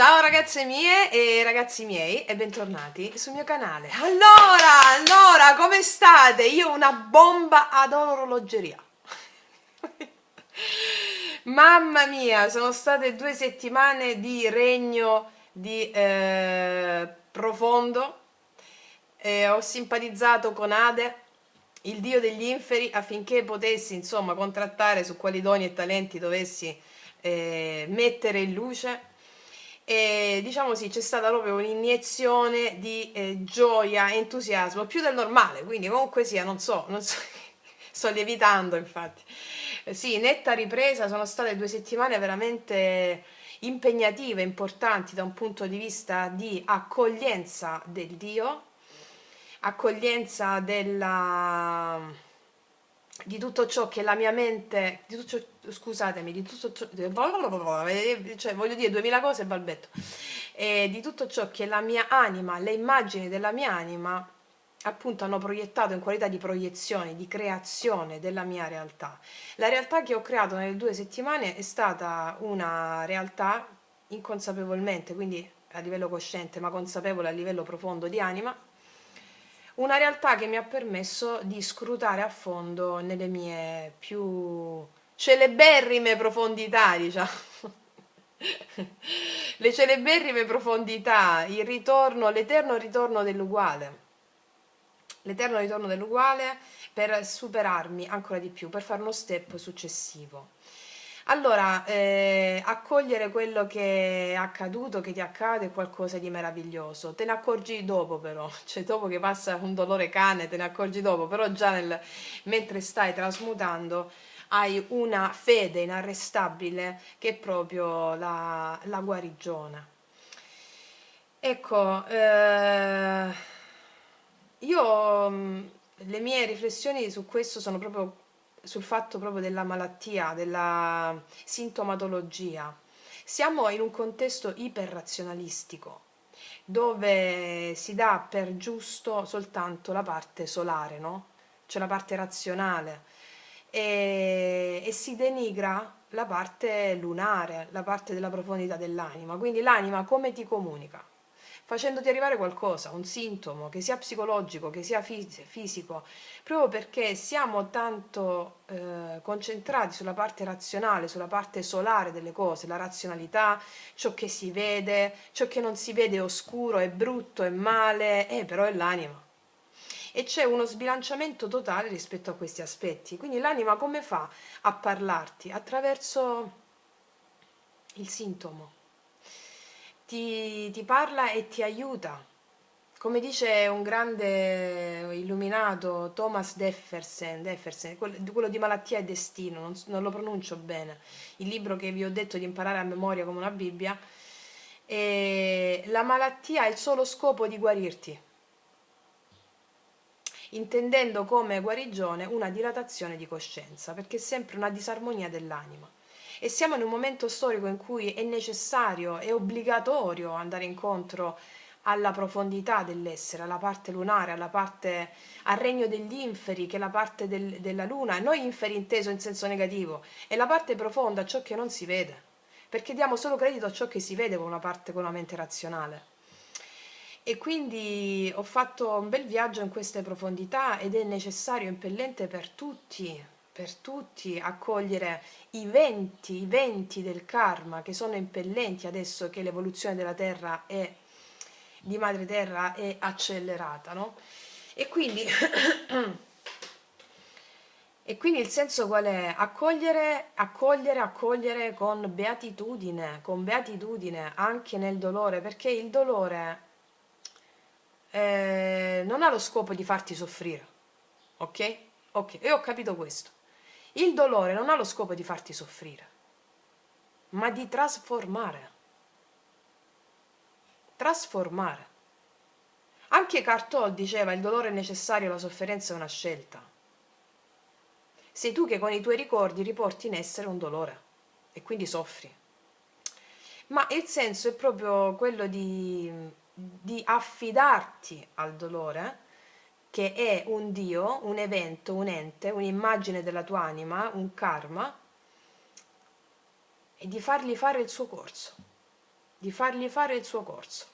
Ciao ragazze mie e ragazzi miei e bentornati sul mio canale. Allora, come state? Io ho una bomba ad orologeria. Mamma mia, sono state 2 settimane di regno di profondo. Ho simpatizzato con Ade, il dio degli inferi, affinché potessi insomma contrattare su quali doni e talenti dovessi mettere in luce. E diciamo sì, c'è stata proprio un'iniezione di gioia, entusiasmo, più del normale, quindi comunque sia, non so, sto lievitando infatti. Sì, netta ripresa, sono state 2 settimane veramente impegnative, importanti da un punto di vista di accoglienza del Dio, accoglienza di tutto ciò che la mia mente, di tutto scusatemi, di tutto ciò, cioè voglio dire 2000 cose e balbetto, di tutto ciò che la mia anima, le immagini della mia anima appunto hanno proiettato in qualità di proiezione, di creazione della mia realtà. La realtà che ho creato nelle 2 settimane è stata una realtà inconsapevolmente, quindi a livello cosciente, ma consapevole a livello profondo di anima, una realtà che mi ha permesso di scrutare a fondo nelle mie più celeberrime profondità, diciamo. Le celeberrime profondità, il ritorno, l'eterno ritorno dell'uguale. L'eterno ritorno dell'uguale per superarmi ancora di più, per fare uno step successivo. Allora, accogliere quello che è accaduto, che ti accade, è qualcosa di meraviglioso. Te ne accorgi dopo però, cioè dopo che passa un dolore cane, te ne accorgi dopo, però già mentre stai trasmutando hai una fede inarrestabile che è proprio la guarigione. Ecco, io le mie riflessioni su questo sono proprio sul fatto proprio della malattia, della sintomatologia. Siamo in un contesto iperrazionalistico dove si dà per giusto soltanto la parte solare, no? Cioè la parte razionale e si denigra la parte lunare, la parte della profondità dell'anima. Quindi l'anima come ti comunica? Facendoti arrivare qualcosa, un sintomo, che sia psicologico, che sia fisico, proprio perché siamo tanto concentrati sulla parte razionale, sulla parte solare delle cose, la razionalità, ciò che si vede, ciò che non si vede è oscuro, è brutto, è male, però è l'anima. E c'è uno sbilanciamento totale rispetto a questi aspetti. Quindi l'anima come fa a parlarti? Attraverso il sintomo. Ti parla e ti aiuta. Come dice un grande illuminato Thomas Jefferson, quello di Malattia e Destino, non lo pronuncio bene, il libro che vi ho detto di imparare a memoria come una Bibbia, la malattia ha il solo scopo di guarirti, intendendo come guarigione una dilatazione di coscienza, perché è sempre una disarmonia dell'anima. E siamo in un momento storico in cui è necessario, è obbligatorio andare incontro alla profondità dell'essere, alla parte lunare, al regno degli inferi, che è la parte della luna, e non inferi inteso in senso negativo, è la parte profonda, ciò che non si vede, perché diamo solo credito a ciò che si vede con una mente razionale. E quindi ho fatto un bel viaggio in queste profondità ed è necessario, impellente per tutti accogliere i venti del karma che sono impellenti adesso che l'evoluzione della Terra di Madre Terra è accelerata, no? E quindi, e quindi il senso qual è? Accogliere con beatitudine anche nel dolore, perché il dolore non ha lo scopo di farti soffrire, ok? Ok, io ho capito questo. Il dolore non ha lo scopo di farti soffrire, ma di trasformare. Trasformare. Anche Cartol diceva: il dolore è necessario, la sofferenza è una scelta. Sei tu che con i tuoi ricordi riporti in essere un dolore e quindi soffri. Ma il senso è proprio quello di affidarti al dolore, che è un Dio, un evento, un ente, un'immagine della tua anima, un karma, e di fargli fare il suo corso. di fargli fare il suo corso,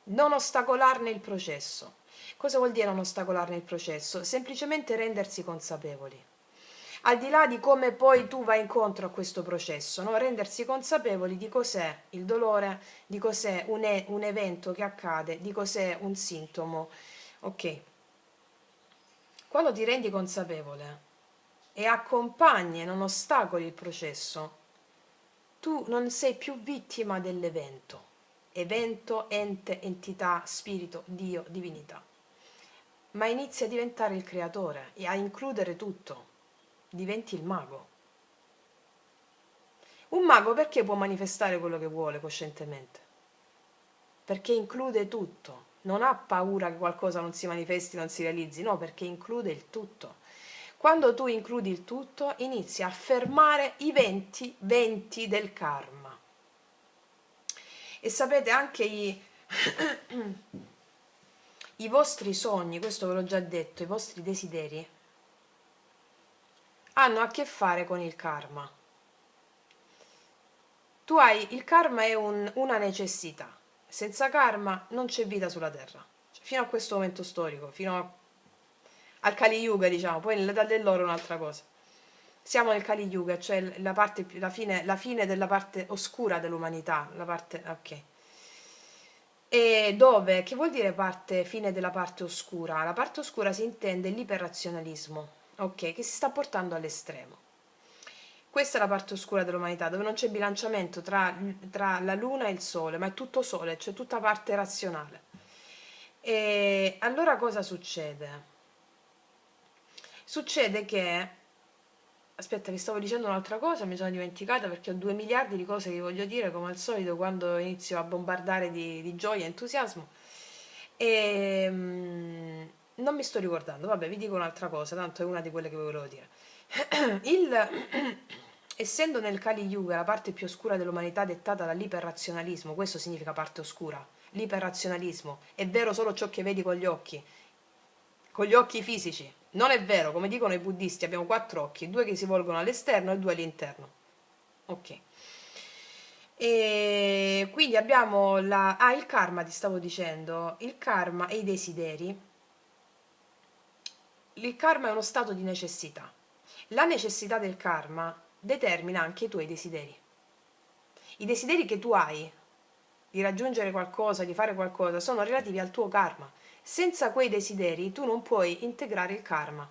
non ostacolarne il processo. Cosa vuol dire non ostacolarne il processo? Semplicemente rendersi consapevoli. Al di là di come poi tu vai incontro a questo processo, no? Rendersi consapevoli di cos'è il dolore, di cos'è un evento che accade, di cos'è un sintomo. Ok. Quando ti rendi consapevole e accompagni e non ostacoli il processo, tu non sei più vittima dell'evento. Evento, ente, entità, spirito, Dio, divinità. Ma inizi a diventare il creatore e a includere tutto. Diventi il mago. Un mago perché può manifestare quello che vuole coscientemente? Perché include tutto. Non ha paura che qualcosa non si manifesti, non si realizzi, no, perché include il tutto. Quando tu includi il tutto, inizi a fermare i venti del karma. E sapete anche i vostri sogni, questo ve l'ho già detto, i vostri desideri, hanno a che fare con il karma. Il karma è una necessità. Senza karma non c'è vita sulla terra. Cioè, fino a questo momento storico, al Kali Yuga, diciamo, poi nell'età dell'oro è un'altra cosa. Siamo nel Kali Yuga, cioè la fine della parte oscura dell'umanità, ok. E dove? Che vuol dire fine della parte oscura? La parte oscura si intende l'iperrazionalismo, ok, che si sta portando all'estremo. Questa è la parte oscura dell'umanità, dove non c'è bilanciamento tra la luna e il sole, ma è tutto sole, cioè tutta parte razionale. E allora cosa succede? Succede che, aspetta, vi stavo dicendo un'altra cosa, mi sono dimenticata perché ho 2 miliardi di cose che voglio dire, come al solito quando inizio a bombardare di gioia e entusiasmo. E non mi sto ricordando, vabbè, vi dico un'altra cosa, tanto è una di quelle che volevo dire. Essendo nel Kali Yuga la parte più oscura dell'umanità dettata dall'iperrazionalismo, questo significa parte oscura, l'iperrazionalismo, è vero solo ciò che vedi con gli occhi fisici. Non è vero, come dicono i buddisti, abbiamo 4 occhi, 2 che si volgono all'esterno e 2 all'interno. Ok. E quindi abbiamo il karma, ti stavo dicendo, il karma e i desideri. Il karma è uno stato di necessità. La necessità del karma determina anche i tuoi desideri. I desideri che tu hai di raggiungere qualcosa, di fare qualcosa, sono relativi al tuo karma. Senza quei desideri tu non puoi integrare il karma.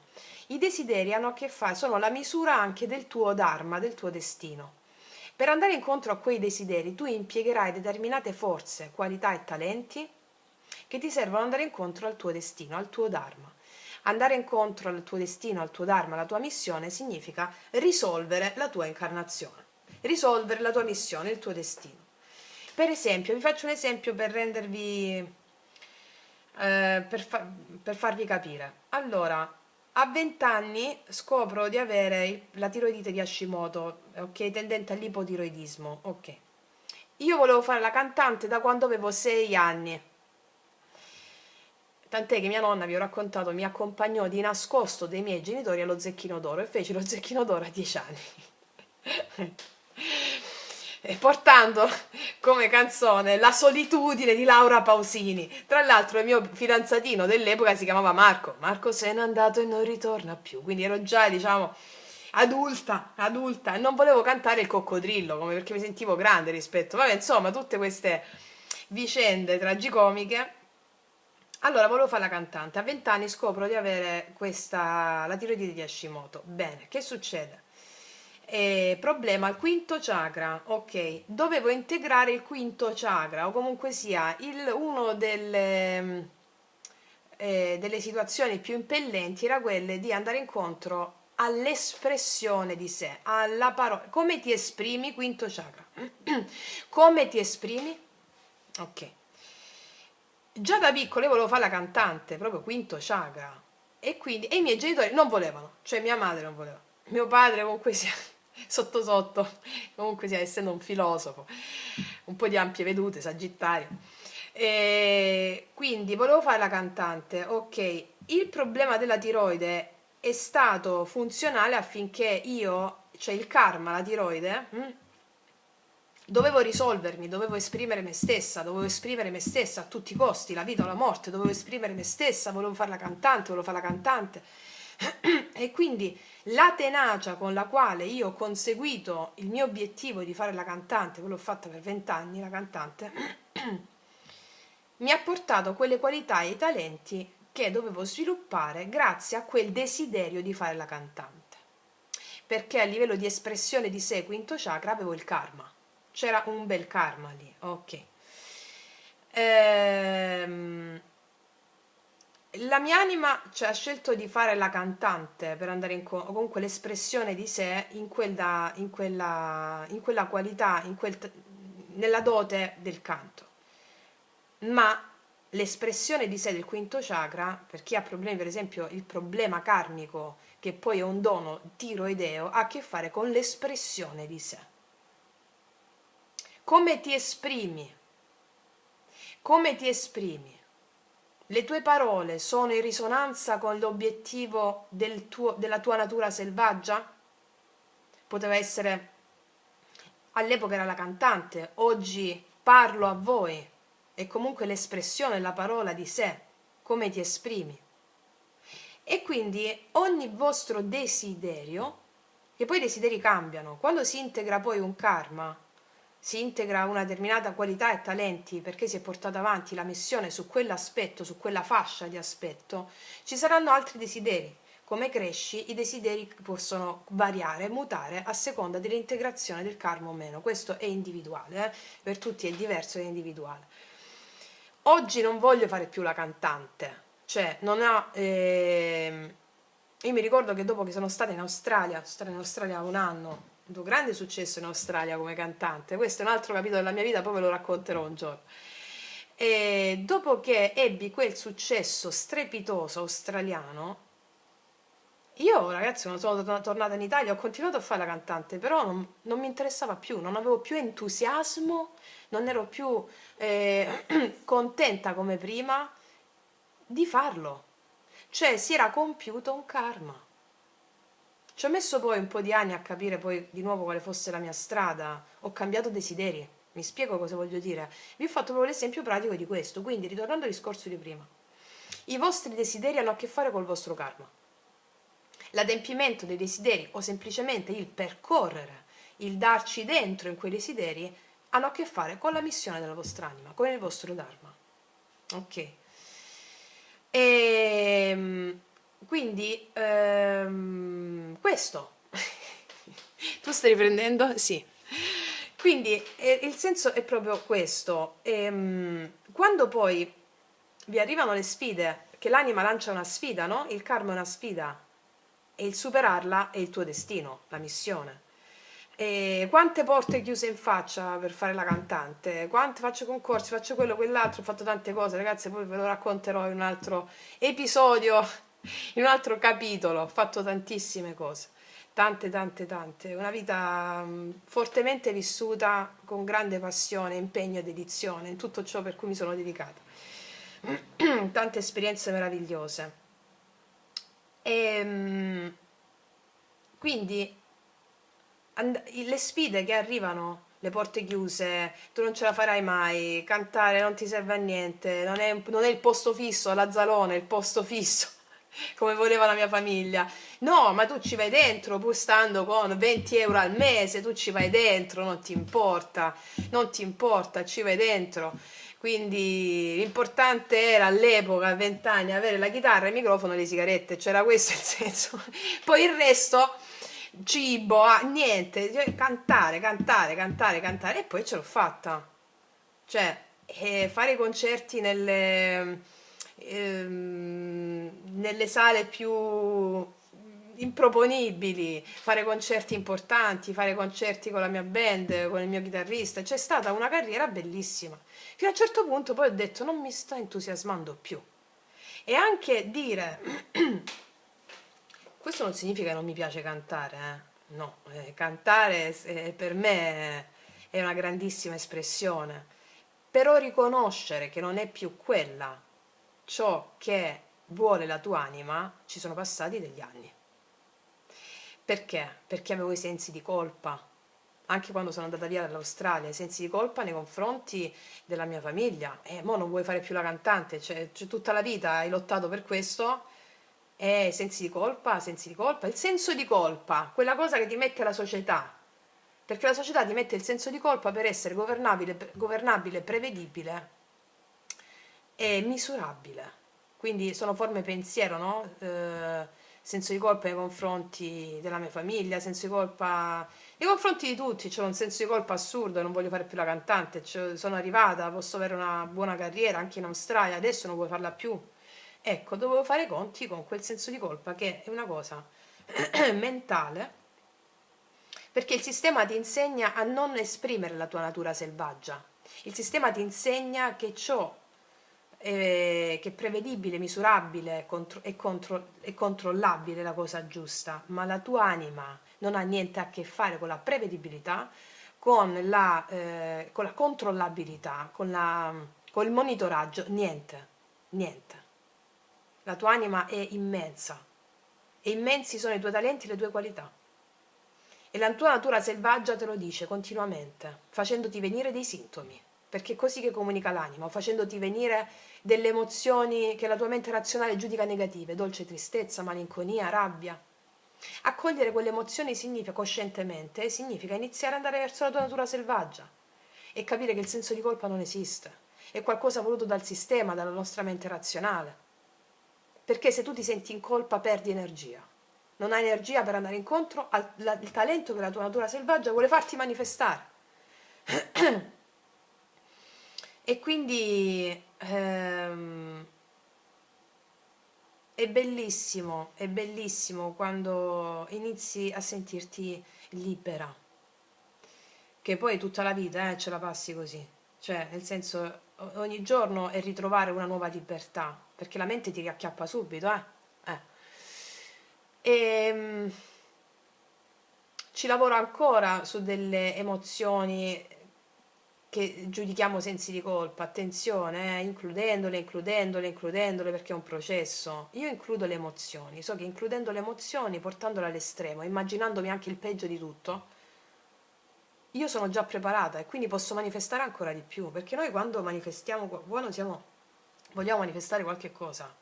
I desideri hanno a che fare, sono la misura anche del tuo dharma, del tuo destino. Per andare incontro a quei desideri tu impiegherai determinate forze, qualità e talenti che ti servono ad andare incontro al tuo destino, al tuo dharma. Andare incontro al tuo destino, al tuo dharma, alla tua missione significa risolvere la tua incarnazione, risolvere la tua missione, il tuo destino. Per esempio, vi faccio un esempio per rendervi, per farvi capire. Allora, a 20 anni scopro di avere la tiroidite di Hashimoto, ok, tendente all'ipotiroidismo, ok. Io volevo fare la cantante da quando avevo 6 anni. Tant'è che mia nonna, vi ho raccontato, mi accompagnò di nascosto dei miei genitori allo Zecchino d'Oro e feci lo Zecchino d'Oro a 10 anni. E portando come canzone La solitudine di Laura Pausini. Tra l'altro il mio fidanzatino dell'epoca si chiamava Marco. Marco se n'è andato e non ritorna più. Quindi ero già, diciamo, adulta e non volevo cantare il coccodrillo, come perché mi sentivo grande rispetto. Vabbè, insomma, tutte queste vicende tragicomiche. Allora, volevo fare la cantante. A 20 anni scopro di avere la tiroide di Hashimoto. Bene, che succede? Problema al quinto chakra. Ok, dovevo integrare il quinto chakra, o comunque sia uno delle situazioni più impellenti era quelle di andare incontro all'espressione di sé, alla parola. Come ti esprimi, quinto chakra? Come ti esprimi? Ok. Già da piccolo io volevo fare la cantante, proprio quinto chakra. E i miei genitori non volevano, cioè mia madre non voleva. Mio padre comunque sia sotto sotto, comunque sia essendo un filosofo, un po' di ampie vedute, sagittario. E quindi volevo fare la cantante, ok. Il problema della tiroide è stato funzionale affinché io, cioè il karma, la tiroide, dovevo risolvermi, dovevo esprimere me stessa a tutti i costi, la vita o la morte, dovevo esprimere me stessa, volevo fare la cantante. E quindi la tenacia con la quale io ho conseguito il mio obiettivo di fare la cantante, quello l'ho fatta per 20 anni, la cantante, mi ha portato quelle qualità e i talenti che dovevo sviluppare grazie a quel desiderio di fare la cantante. Perché a livello di espressione di sé, quinto chakra, avevo il karma. C'era un bel karma lì, ok. La mia anima, cioè, ha scelto di fare la cantante per andare o comunque l'espressione di sé in quella qualità, nella dote del canto. Ma l'espressione di sé del quinto chakra, per chi ha problemi, per esempio il problema karmico, che poi è un dono tiroideo, ha a che fare con l'espressione di sé. Come ti esprimi? Come ti esprimi? Le tue parole sono in risonanza con l'obiettivo della tua natura selvaggia? Poteva essere, all'epoca era la cantante, oggi parlo a voi, è comunque l'espressione, la parola di sé, come ti esprimi. E quindi ogni vostro desiderio, che poi i desideri cambiano, quando si integra poi un karma, si integra una determinata qualità e talenti perché si è portata avanti la missione su quell'aspetto, su quella fascia di aspetto, ci saranno altri desideri. Come cresci, i desideri possono variare, mutare a seconda dell'integrazione del karma o meno. Questo è individuale, per tutti è diverso ed è individuale. Oggi non voglio fare più la cantante, cioè non ha... io mi ricordo che dopo che sono stata in Australia, sono stata in Australia un anno, ho avuto grande successo in Australia come cantante, questo è un altro capitolo della mia vita, poi ve lo racconterò un giorno. E dopo che ebbi quel successo strepitoso australiano, io ragazzi non sono tornata in Italia, ho continuato a fare la cantante, però non mi interessava più, non avevo più entusiasmo, non ero più contenta come prima di farlo. Cioè si era compiuto un karma. Ci ho messo poi un po' di anni a capire poi di nuovo quale fosse la mia strada, ho cambiato desideri, mi spiego cosa voglio dire. Vi ho fatto proprio l'esempio pratico di questo, quindi ritornando al discorso di prima. I vostri desideri hanno a che fare col vostro karma. L'adempimento dei desideri o semplicemente il percorrere, il darci dentro in quei desideri hanno a che fare con la missione della vostra anima, con il vostro dharma. Ok. Quindi questo. Tu stai riprendendo? Sì. Quindi il senso è proprio questo. Quando poi vi arrivano le sfide, che l'anima lancia una sfida, no? Il karma è una sfida e il superarla è il tuo destino, la missione. E quante porte chiuse in faccia per fare la cantante, quante faccio concorsi, faccio quello, quell'altro, ho fatto tante cose, ragazzi, poi ve lo racconterò in un altro episodio, in un altro capitolo, ho fatto tantissime cose, tante, una vita fortemente vissuta con grande passione, impegno e dedizione in tutto ciò per cui mi sono dedicata. Tante esperienze meravigliose. Quindi le sfide che arrivano, le porte chiuse, tu non ce la farai mai, cantare non ti serve a niente, non è il posto fisso, la Zalone, il posto fisso, come voleva la mia famiglia. No, ma tu ci vai dentro, pur stando con 20 euro al mese, tu ci vai dentro, non ti importa, ci vai dentro. Quindi l'importante era all'epoca, a 20 anni, avere la chitarra, il microfono e le sigarette, c'era questo il senso. Poi il resto cibo, niente, cioè, cantare e poi ce l'ho fatta. Cioè, fare i concerti nelle sale più improponibili, fare concerti importanti, fare concerti con la mia band, con il mio chitarrista, c'è stata una carriera bellissima. Fino a un certo punto poi ho detto non mi sta entusiasmando più. E anche dire questo non significa che non mi piace cantare, no, cantare per me è una grandissima espressione, però riconoscere che non è più quella ciò che vuole la tua anima, ci sono passati degli anni. Perché? Perché avevo i sensi di colpa, anche quando sono andata via dall'Australia, i sensi di colpa nei confronti della mia famiglia. E mo non vuoi fare più la cantante, cioè tutta la vita hai lottato per questo, e sensi di colpa, sensi di colpa, il senso di colpa, quella cosa che ti mette la società, perché la società ti mette il senso di colpa per essere governabile, prevedibile e misurabile. Quindi sono forme pensiero, no? Senso di colpa nei confronti della mia famiglia, senso di colpa nei confronti di tutti. C'ho un senso di colpa assurdo, non voglio fare più la cantante, sono arrivata, posso avere una buona carriera anche in Australia, adesso non vuoi farla più. Ecco, dovevo fare i conti con quel senso di colpa che è una cosa mentale, perché il sistema ti insegna a non esprimere la tua natura selvaggia. Il sistema ti insegna che ciò che è prevedibile, misurabile e controllabile è la cosa giusta, ma la tua anima non ha niente a che fare con la prevedibilità, con la controllabilità, con il monitoraggio, niente, niente. La tua anima è immensa e immensi sono i tuoi talenti e le tue qualità. E la tua natura selvaggia te lo dice continuamente, facendoti venire dei sintomi, perché è così che comunica l'anima, o facendoti venire delle emozioni che la tua mente razionale giudica negative, dolce tristezza, malinconia, rabbia. Accogliere quelle emozioni significa coscientemente, significa iniziare ad andare verso la tua natura selvaggia e capire che il senso di colpa non esiste, è qualcosa voluto dal sistema, dalla nostra mente razionale. Perché se tu ti senti in colpa perdi energia. Non hai energia per andare incontro al talento che la tua natura selvaggia vuole farti manifestare. E quindi è bellissimo quando inizi a sentirti libera, che poi tutta la vita ce la passi così, cioè nel senso ogni giorno è ritrovare una nuova libertà, perché la mente ti riacchiappa subito, E ci lavoro ancora su delle emozioni che giudichiamo sensi di colpa, attenzione, includendole perché è un processo. Io includo le emozioni, so che includendo le emozioni, portandole all'estremo, immaginandomi anche il peggio di tutto, io sono già preparata e quindi posso manifestare ancora di più, perché noi quando manifestiamo, vogliamo manifestare qualche cosa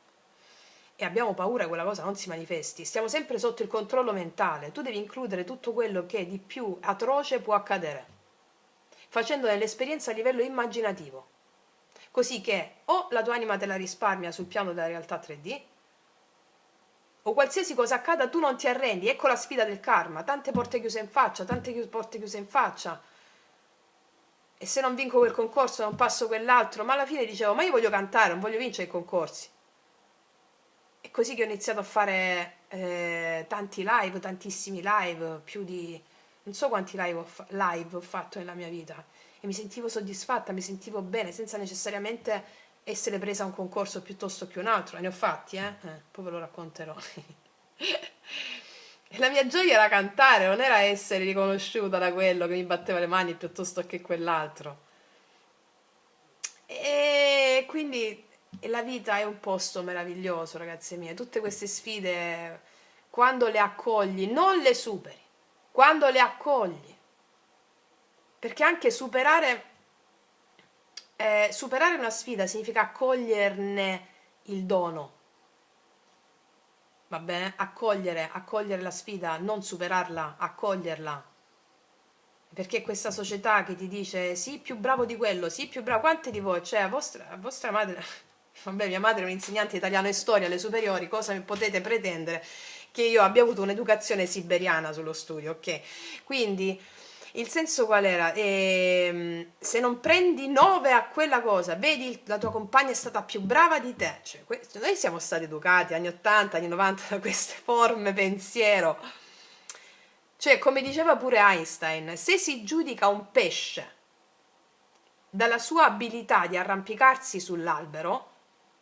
e abbiamo paura che quella cosa non si manifesti, stiamo sempre sotto il controllo mentale, tu devi includere tutto quello che di più atroce può accadere, facendone l'esperienza a livello immaginativo, così che o la tua anima te la risparmia sul piano della realtà 3D, o qualsiasi cosa accada tu non ti arrendi. Ecco la sfida del karma, tante porte chiuse in faccia, porte chiuse in faccia, e se non vinco quel concorso non passo quell'altro, ma alla fine dicevo, ma io voglio cantare, non voglio vincere i concorsi. È così che ho iniziato a fare tanti live, tantissimi live, più di non so quanti live ho fatto nella mia vita, e mi sentivo soddisfatta, mi sentivo bene, senza necessariamente essere presa a un concorso piuttosto che un altro. Ne ho fatti, poi ve lo racconterò. E la mia gioia era cantare, non era essere riconosciuta da quello che mi batteva le mani piuttosto che quell'altro. E quindi la vita è un posto meraviglioso, ragazze mie. Tutte queste sfide, quando le accogli, non le superi, quando le accogli. Perché anche superare una sfida significa accoglierne il dono. Va bene? Accogliere la sfida, non superarla, accoglierla. Perché questa società che ti dice sì, più bravo di quello, sì, più bravo, quante di voi? Cioè, a vostra madre, vabbè, mia madre è un'insegnante di italiano e storia alle superiori, cosa potete pretendere che io abbia avuto un'educazione siberiana sullo studio, ok? Quindi il senso qual era? Se non prendi 9 a quella cosa, vedi la tua compagna è stata più brava di te. Cioè, noi siamo stati educati anni 80, anni 90 da queste forme pensiero. Cioè, come diceva pure Einstein, se si giudica un pesce dalla sua abilità di arrampicarsi sull'albero,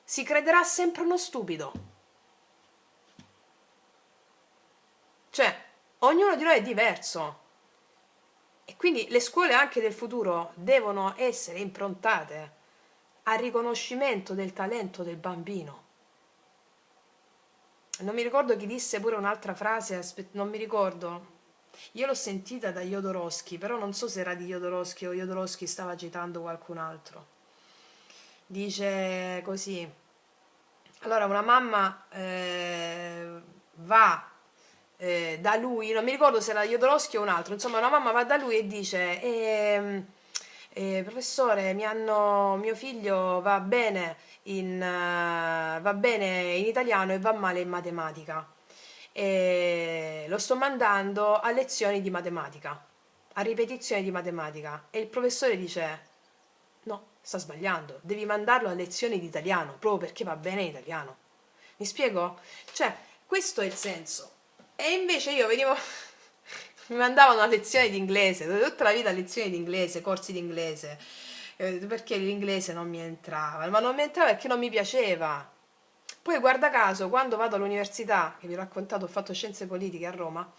si crederà sempre uno stupido. Cioè, ognuno di noi è diverso. E quindi le scuole anche del futuro devono essere improntate al riconoscimento del talento del bambino. Non mi ricordo chi disse pure un'altra frase, non mi ricordo, Io l'ho sentita da Jodorowsky, però non so se era di Jodorowsky o Jodorowsky stava citando qualcun altro. Dice così: allora una mamma va da lui, non mi ricordo se era Jodorowsky o un altro, insomma una mamma va da lui e dice professore, mio figlio va bene in italiano e va male in matematica. E lo sto mandando a lezioni di matematica, a ripetizioni di matematica. E il professore dice: no, sta sbagliando, devi mandarlo a lezioni di italiano, proprio perché va bene in italiano. Mi spiego? Cioè, questo è il senso. E invece io venivo, mi mandavano a lezioni di inglese, tutta la vita a lezioni di inglese, corsi di inglese, perché l'inglese non mi entrava, ma non mi entrava perché non mi piaceva. Poi guarda caso, quando vado all'università, che vi ho raccontato, ho fatto scienze politiche a Roma,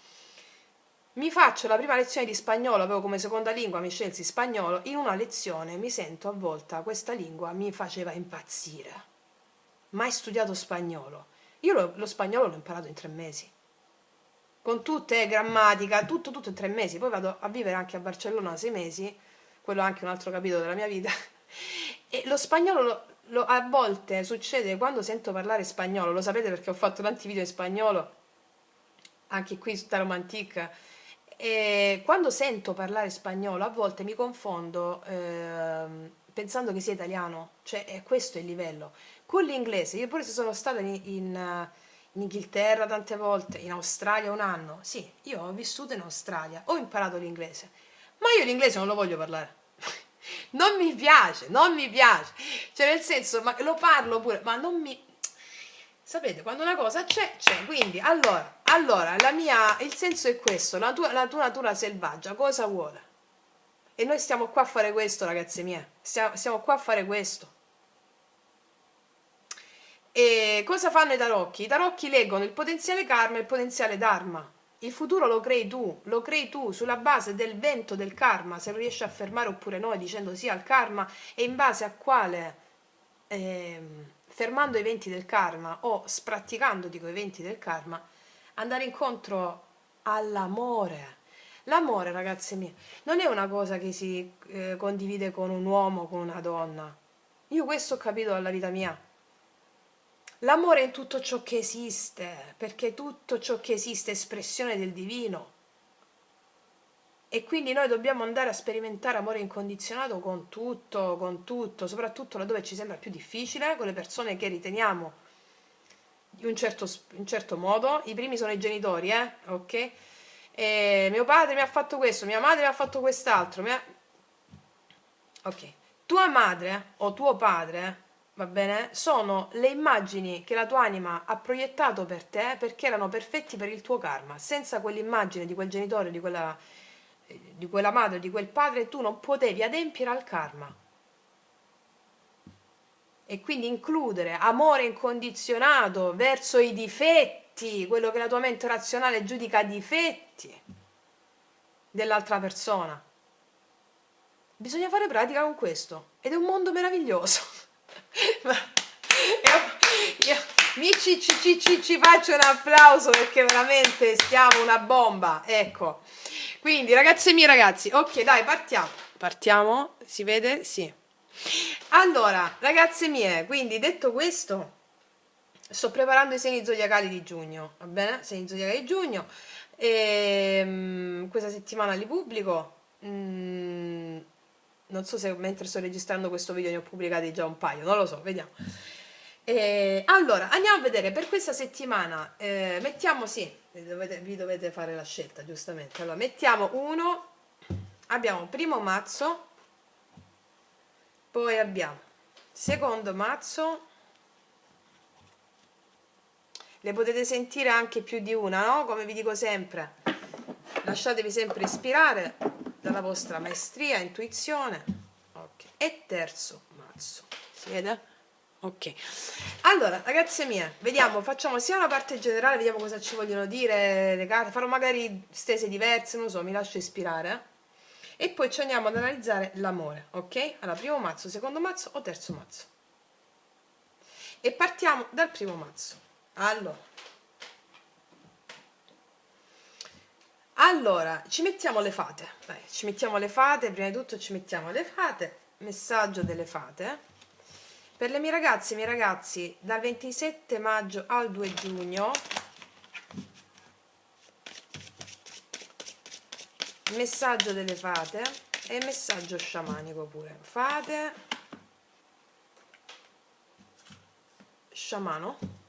mi faccio la prima lezione di spagnolo, avevo come seconda lingua, mi scelsi spagnolo, in una lezione mi sento a volte questa lingua mi faceva impazzire. Mai studiato spagnolo. Io lo spagnolo l'ho imparato in 3 mesi. Con tutte, grammatica, tutto in 3 mesi. Poi vado a vivere anche a Barcellona 6 mesi, quello è anche un altro capitolo della mia vita. E lo spagnolo a volte succede quando sento parlare spagnolo, lo sapete perché ho fatto tanti video in spagnolo, anche qui su Taromantic, e quando sento parlare spagnolo a volte mi confondo pensando che sia italiano, cioè questo è il livello. Con l'inglese, io pure se sono stata in Inghilterra tante volte, in Australia un anno, sì, io ho vissuto in Australia, ho imparato l'inglese, ma io l'inglese non lo voglio parlare. Non mi piace, non mi piace. Cioè, nel senso, ma lo parlo pure, ma non mi. Sapete, quando una cosa c'è, c'è. Quindi, allora il senso è questo: la tua natura selvaggia cosa vuole? E noi stiamo qua a fare questo, ragazze mie. Stiamo qua a fare questo. E cosa fanno i tarocchi? I tarocchi leggono il potenziale karma e il potenziale dharma. Il futuro lo crei tu sulla base del vento del karma, se lo riesci a fermare oppure no, dicendo sì al karma, e in base a quale, fermando i venti del karma o spratticandoti con i venti del karma, andare incontro all'amore. L'amore, ragazze mie, non è una cosa che si condivide con un uomo o con una donna. Io questo ho capito dalla vita mia. L'amore è in tutto ciò che esiste, perché tutto ciò che esiste è espressione del divino. E quindi noi dobbiamo andare a sperimentare amore incondizionato con tutto, soprattutto laddove ci sembra più difficile, con le persone che riteniamo in un certo modo. I primi sono i genitori, ok? E mio padre mi ha fatto questo, mia madre mi ha fatto quest'altro. Ok, tua madre o tuo padre, va bene, sono le immagini che la tua anima ha proiettato per te perché erano perfetti per il tuo karma. Senza quell'immagine di quel genitore, di quella madre, di quel padre, tu non potevi adempiere al karma. E quindi includere amore incondizionato verso i difetti, quello che la tua mente razionale giudica difetti dell'altra persona. Bisogna fare pratica con questo ed è un mondo meraviglioso. Ci faccio un applauso perché veramente stiamo una bomba, ecco. Quindi ragazze mie, ragazzi, ok, dai, partiamo, si vede? Sì. Allora, ragazze mie, quindi detto questo, sto preparando i segni zodiacali di giugno, va bene? Segni zodiacali di giugno, e questa settimana li pubblico. Non so se mentre sto registrando questo video ne ho pubblicati già un paio, non lo so, vediamo. Allora, andiamo a vedere per questa settimana. Mettiamo, sì, vi dovete fare la scelta, giustamente. Allora, mettiamo uno, abbiamo primo mazzo, poi abbiamo secondo mazzo. Le potete sentire anche più di una, no? Come vi dico sempre, lasciatevi sempre ispirare dalla vostra maestria, intuizione. Ok. E terzo mazzo, si vede? Ok, allora ragazze mie, vediamo, facciamo sia una parte generale, vediamo cosa ci vogliono dire le carte, farò magari stese diverse, non lo so, mi lascio ispirare, e poi ci andiamo ad analizzare l'amore, ok? Allora, primo mazzo, secondo mazzo o terzo mazzo, e partiamo dal primo mazzo. Allora, Allora, ci mettiamo le fate. Dai, ci mettiamo le fate, prima di tutto ci mettiamo le fate. Messaggio delle fate. Per le mie ragazze e i miei ragazzi, dal 27 maggio al 2 giugno, messaggio delle fate e messaggio sciamanico pure. Fate, sciamano.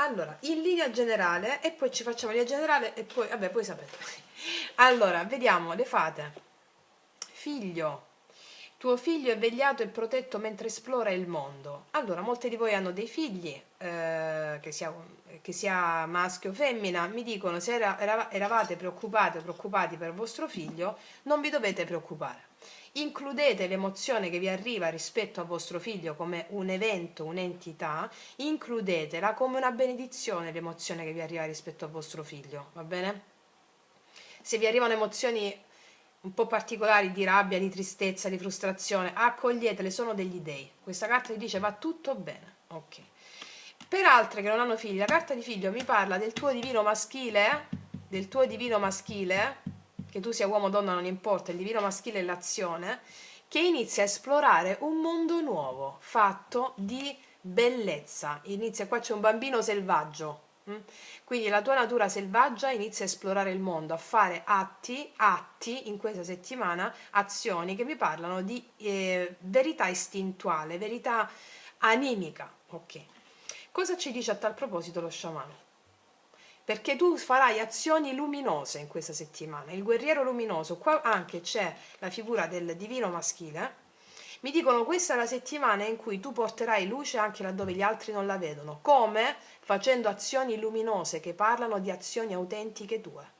Allora, in linea generale, e poi ci facciamo linea generale e poi, vabbè, poi sapete. Allora, vediamo le fate. Figlio, tuo figlio è vegliato e protetto mentre esplora il mondo. Allora, molti di voi hanno dei figli, che sia maschio o femmina, mi dicono se eravate preoccupati o preoccupati per vostro figlio, non vi dovete preoccupare. Includete l'emozione che vi arriva rispetto a vostro figlio come un evento, un'entità, includetela come una benedizione l'emozione che vi arriva rispetto a vostro figlio, va bene? Se vi arrivano emozioni un po' particolari di rabbia, di tristezza, di frustrazione, accoglietele, sono degli dei. Questa carta vi dice va tutto bene, ok. Per altre che non hanno figli, la carta di figlio mi parla del tuo divino maschile, che tu sia uomo o donna non importa, il divino maschile è l'azione, che inizia a esplorare un mondo nuovo, fatto di bellezza. Inizia, qua c'è un bambino selvaggio, quindi la tua natura selvaggia inizia a esplorare il mondo, a fare atti in questa settimana, azioni che mi parlano di verità istintuale, verità animica. Ok. Cosa ci dice a tal proposito lo sciamano? Perché tu farai azioni luminose in questa settimana. Il guerriero luminoso, qua anche c'è la figura del divino maschile. Mi dicono questa è la settimana in cui tu porterai luce anche laddove gli altri non la vedono. Come? Facendo azioni luminose che parlano di azioni autentiche tue.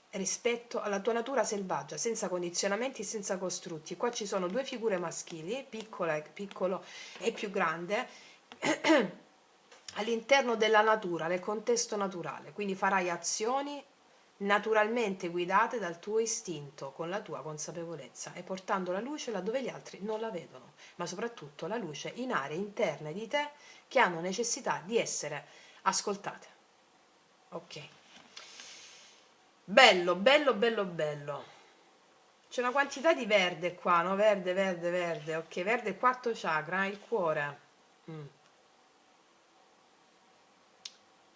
Rispetto alla tua natura selvaggia, senza condizionamenti e senza costrutti. Qua ci sono due figure maschili, piccolo e più grande, all'interno della natura, nel contesto naturale. Quindi farai azioni naturalmente guidate dal tuo istinto, con la tua consapevolezza e portando la luce laddove gli altri non la vedono, ma soprattutto la luce in aree interne di te che hanno necessità di essere ascoltate. Ok. Bello, bello, bello, bello. C'è una quantità di verde qua, no? Verde, verde, verde. Ok, verde è il quarto chakra, il cuore.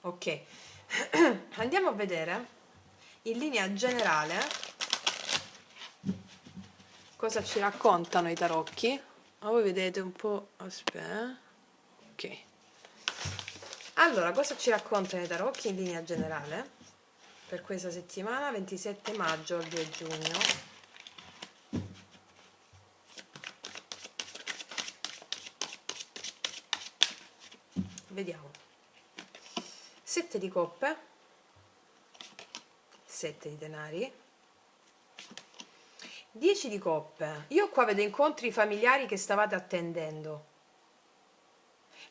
Ok. Andiamo a vedere in linea generale cosa ci raccontano i tarocchi. Ma voi vedete un po', aspetta, ok. Allora, cosa ci raccontano i tarocchi in linea generale per questa settimana, 27 maggio al 2 giugno? Vediamo. 7 di coppe, 7 di denari, 10 di coppe. Io qua vedo incontri familiari che stavate attendendo.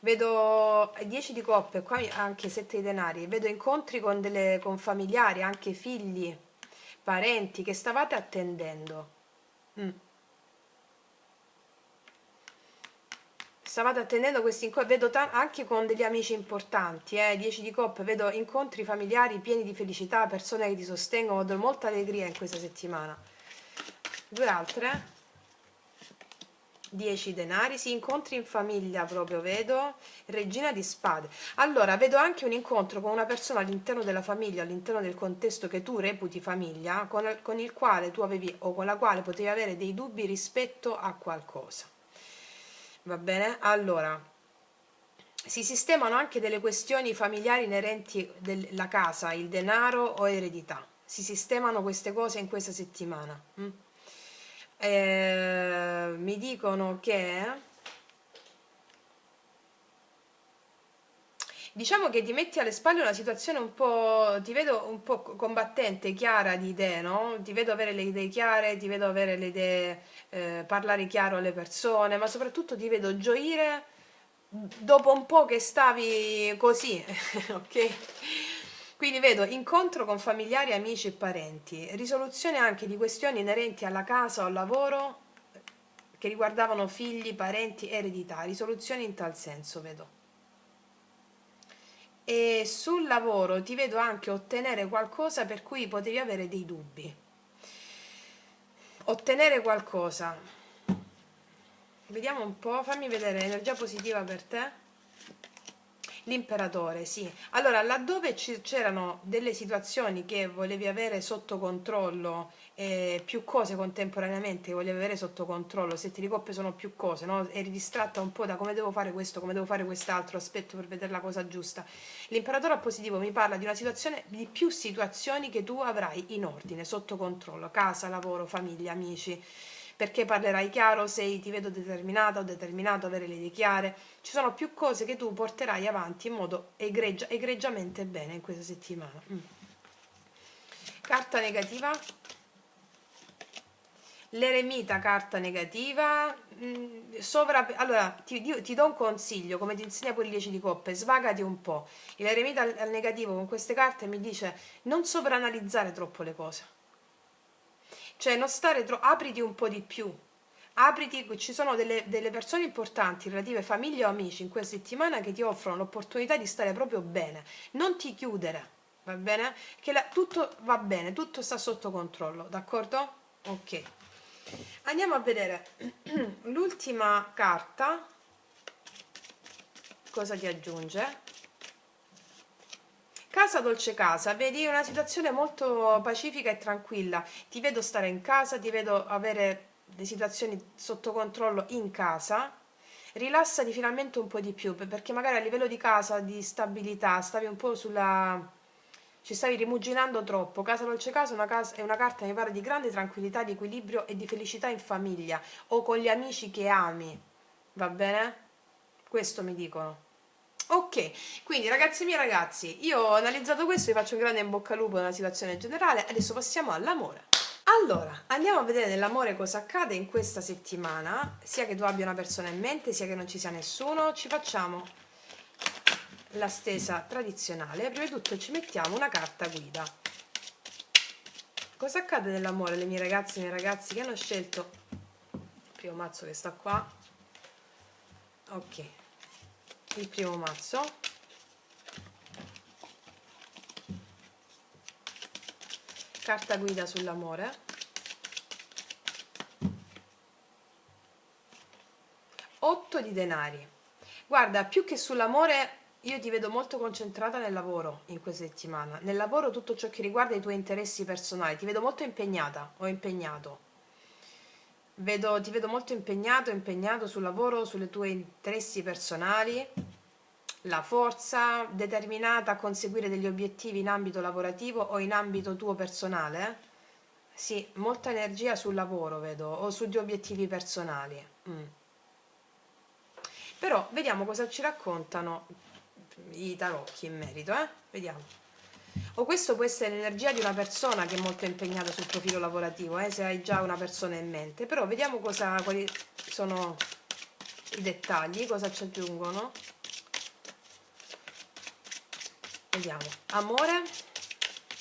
Vedo 10 di coppe, qua anche 7 di denari. Vedo incontri con familiari, anche figli, parenti che stavate attendendo. Stavate attendendo questi incontri, vedo anche con degli amici importanti, 10 di coppe, vedo incontri familiari pieni di felicità, persone che ti sostengono, vedo molta allegria in questa settimana. Due altre, 10 denari, sì, incontri in famiglia proprio, vedo, regina di spade. Allora, vedo anche un incontro con una persona all'interno della famiglia, all'interno del contesto che tu reputi famiglia, con il quale tu avevi o con la quale potevi avere dei dubbi rispetto a qualcosa. Va bene? Allora, si sistemano anche delle questioni familiari inerenti alla casa, il denaro o eredità. Si sistemano queste cose in questa settimana. Mi dicono che diciamo che ti metti alle spalle una situazione un po', ti vedo un po' combattente, chiara di idee, no? Ti vedo avere le idee chiare, ti vedo avere le idee, parlare chiaro alle persone, ma soprattutto ti vedo gioire dopo un po' che stavi così, ok? Quindi vedo incontro con familiari, amici e parenti, risoluzione anche di questioni inerenti alla casa o al lavoro che riguardavano figli, parenti, eredità, risoluzioni in tal senso vedo. E sul lavoro ti vedo anche ottenere qualcosa per cui potevi avere dei dubbi. Ottenere qualcosa. Vediamo un po', fammi vedere energia positiva per te. L'imperatore, sì. Allora, laddove c'erano delle situazioni che volevi avere sotto controllo, più cose contemporaneamente che volevi avere sotto controllo, 7 di coppe sono più cose, no? Eri distratta un po' da come devo fare questo, come devo fare quest'altro, aspetto per vedere la cosa giusta. L'imperatore a positivo mi parla di una situazione, di più situazioni che tu avrai in ordine, sotto controllo, casa, lavoro, famiglia, amici, perché parlerai chiaro, ti vedo determinata o determinato, avere le idee chiare. Ci sono più cose che tu porterai avanti in modo egregiamente bene in questa settimana. Carta negativa. L'eremita, carta negativa. Allora ti do un consiglio, come ti insegna pure il 10 di coppe, svagati un po'. L'eremita al negativo con queste carte mi dice non sovranalizzare troppo le cose, cioè non stare apriti un po' di più. Apriti, ci sono delle persone importanti, relative famiglie o amici in questa settimana che ti offrono l'opportunità di stare proprio bene. Non ti chiudere, va bene? Che tutto va bene, tutto sta sotto controllo, d'accordo? Ok. Andiamo a vedere l'ultima carta, cosa ti aggiunge? Casa dolce casa, vedi una situazione molto pacifica e tranquilla, ti vedo stare in casa, ti vedo avere le situazioni sotto controllo in casa, rilassati finalmente un po' di più, perché magari a livello di casa, di stabilità, stavi un po' ci stavi rimuginando troppo. Casa dolce casa è una carta che mi parla di grande tranquillità, di equilibrio e di felicità in famiglia o con gli amici che ami, va bene? Questo mi dicono. Ok, quindi ragazzi miei ragazzi, io ho analizzato questo, vi faccio un grande in bocca al lupo nella situazione generale, adesso passiamo all'amore. Allora, andiamo a vedere nell'amore cosa accade in questa settimana, sia che tu abbia una persona in mente, sia che non ci sia nessuno, ci facciamo la stesa tradizionale. Prima di tutto ci mettiamo una carta guida. Cosa accade nell'amore, le mie ragazze e i miei ragazzi che hanno scelto il primo mazzo che sta qua? Ok, il primo mazzo. Carta guida sull'amore. 8 di denari. Guarda, più che sull'amore, io ti vedo molto concentrata nel lavoro in questa settimana. Nel lavoro tutto ciò che riguarda i tuoi interessi personali. Ti vedo molto impegnata o impegnato. Ti vedo molto impegnato sul lavoro, sulle tue interessi personali. La forza, determinata a conseguire degli obiettivi in ambito lavorativo o in ambito tuo personale. Sì, molta energia sul lavoro vedo, o sugli obiettivi personali. Però vediamo cosa ci raccontano i tarocchi in merito, vediamo. O questo può essere l'energia di una persona che è molto impegnata sul profilo lavorativo, se hai già una persona in mente. Però vediamo quali sono i dettagli, cosa ci aggiungono. Vediamo. Amore.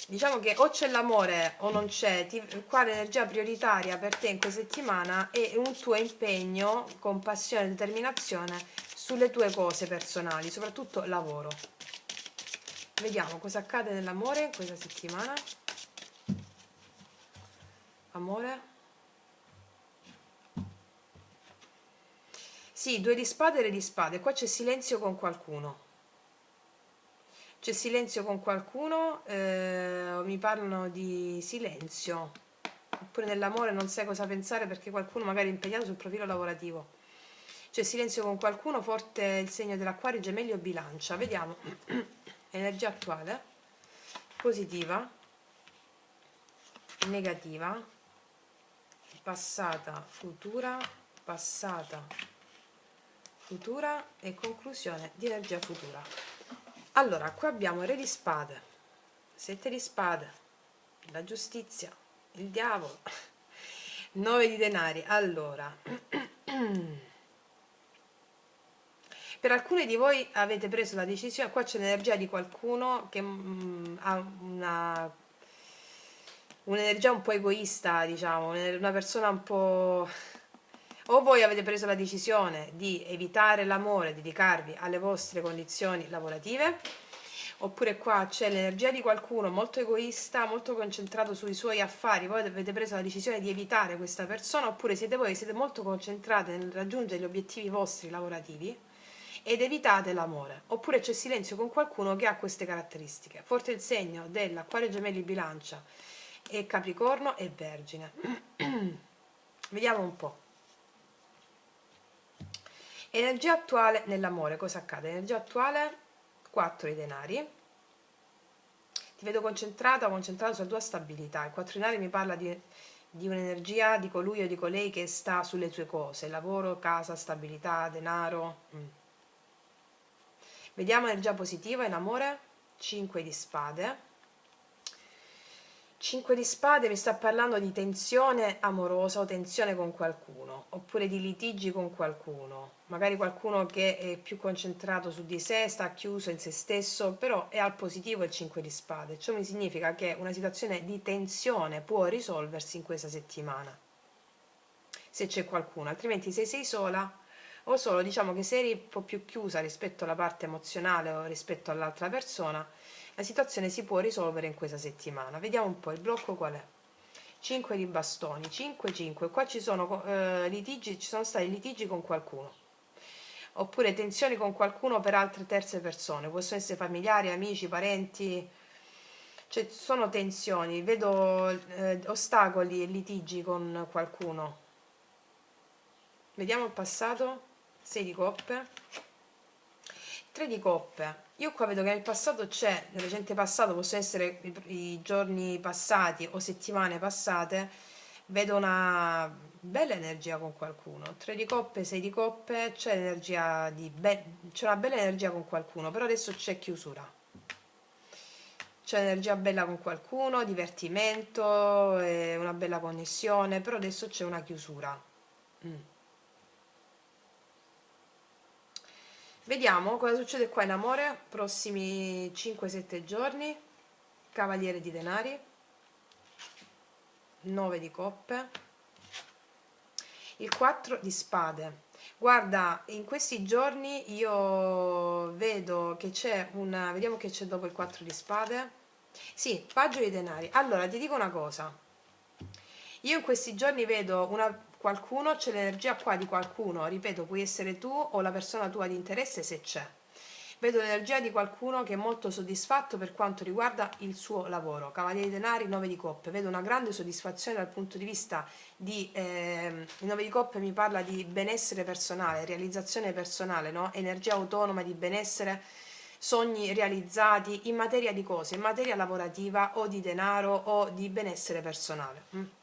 Diciamo che o c'è l'amore o non c'è, qua l'energia prioritaria per te in questa settimana è un tuo impegno con passione e determinazione sulle tue cose personali, soprattutto lavoro. Vediamo cosa accade nell'amore in questa settimana. Amore. Sì, 2 di spade e re di spade, qua c'è silenzio con qualcuno. C'è silenzio con qualcuno, mi parlano di silenzio, oppure nell'amore non sai cosa pensare perché qualcuno magari è impegnato sul profilo lavorativo. C'è silenzio con qualcuno, forte il segno dell'acquario, gemelli o bilancia. Vediamo, energia attuale, positiva, negativa, passata, futura e conclusione di energia futura. Allora, qua abbiamo il re di spade, 7 di spade, la giustizia, il diavolo, 9 di denari. Allora, Per alcuni di voi avete preso la decisione, qua c'è l'energia di qualcuno che ha un'energia un po' egoista, diciamo, una persona un po'... O voi avete preso la decisione di evitare l'amore, dedicarvi alle vostre condizioni lavorative, oppure qua c'è l'energia di qualcuno molto egoista, molto concentrato sui suoi affari, voi avete preso la decisione di evitare questa persona, oppure siete voi che siete molto concentrati nel raggiungere gli obiettivi vostri lavorativi ed evitate l'amore, oppure c'è silenzio con qualcuno che ha queste caratteristiche. Forte il segno dell'Acquario, Gemelli, Bilancia e Capricorno e Vergine. Vediamo un po'. Energia attuale nell'amore, cosa accade? Energia attuale, 4 di denari. Ti vedo concentrato sulla tua stabilità. Il 4 di denari mi parla di un'energia di colui o di colei che sta sulle tue cose, lavoro, casa, stabilità, denaro. Vediamo energia positiva in amore, 5 di spade. 5 di spade mi sta parlando di tensione amorosa o tensione con qualcuno, oppure di litigi con qualcuno, magari qualcuno che è più concentrato su di sé, sta chiuso in se stesso, però è al positivo il 5 di spade, ciò mi significa che una situazione di tensione può risolversi in questa settimana, se c'è qualcuno, altrimenti se sei sola o solo, diciamo che se eri un po' più chiusa rispetto alla parte emozionale o rispetto all'altra persona, la situazione si può risolvere in questa settimana. Vediamo un po' il blocco qual è. 5 di bastoni, 5, 5. Qua ci sono litigi, ci sono stati litigi con qualcuno. Oppure tensioni con qualcuno per altre terze persone. Possono essere familiari, amici, parenti. Cioè, sono tensioni. Vedo ostacoli e litigi con qualcuno. Vediamo il passato. 6 di coppe. 3 di coppe. Io qua vedo che nel passato c'è, nel recente passato, possono essere i giorni passati o settimane passate, vedo una bella energia con qualcuno. 3 di coppe, 6 di coppe, c'è energia c'è una bella energia con qualcuno, però adesso c'è chiusura. C'è energia bella con qualcuno, divertimento, una bella connessione, però adesso c'è una chiusura. Vediamo cosa succede qua in amore, prossimi 5-7 giorni. Cavaliere di denari, 9 di coppe, il 4 di spade. Guarda, in questi giorni io vedo che c'è una... Vediamo che c'è dopo il 4 di spade. Sì, paggio di denari. Allora, ti dico una cosa. Io in questi giorni vedo qualcuno, c'è l'energia qua di qualcuno, ripeto, puoi essere tu o la persona tua di interesse se c'è. Vedo l'energia di qualcuno che è molto soddisfatto per quanto riguarda il suo lavoro. Cavaliere di denari, 9 di coppe. Vedo una grande soddisfazione dal punto di vista di... il 9 di coppe mi parla di benessere personale, realizzazione personale, no? Energia autonoma di benessere, sogni realizzati in materia di cose, in materia lavorativa o di denaro o di benessere personale.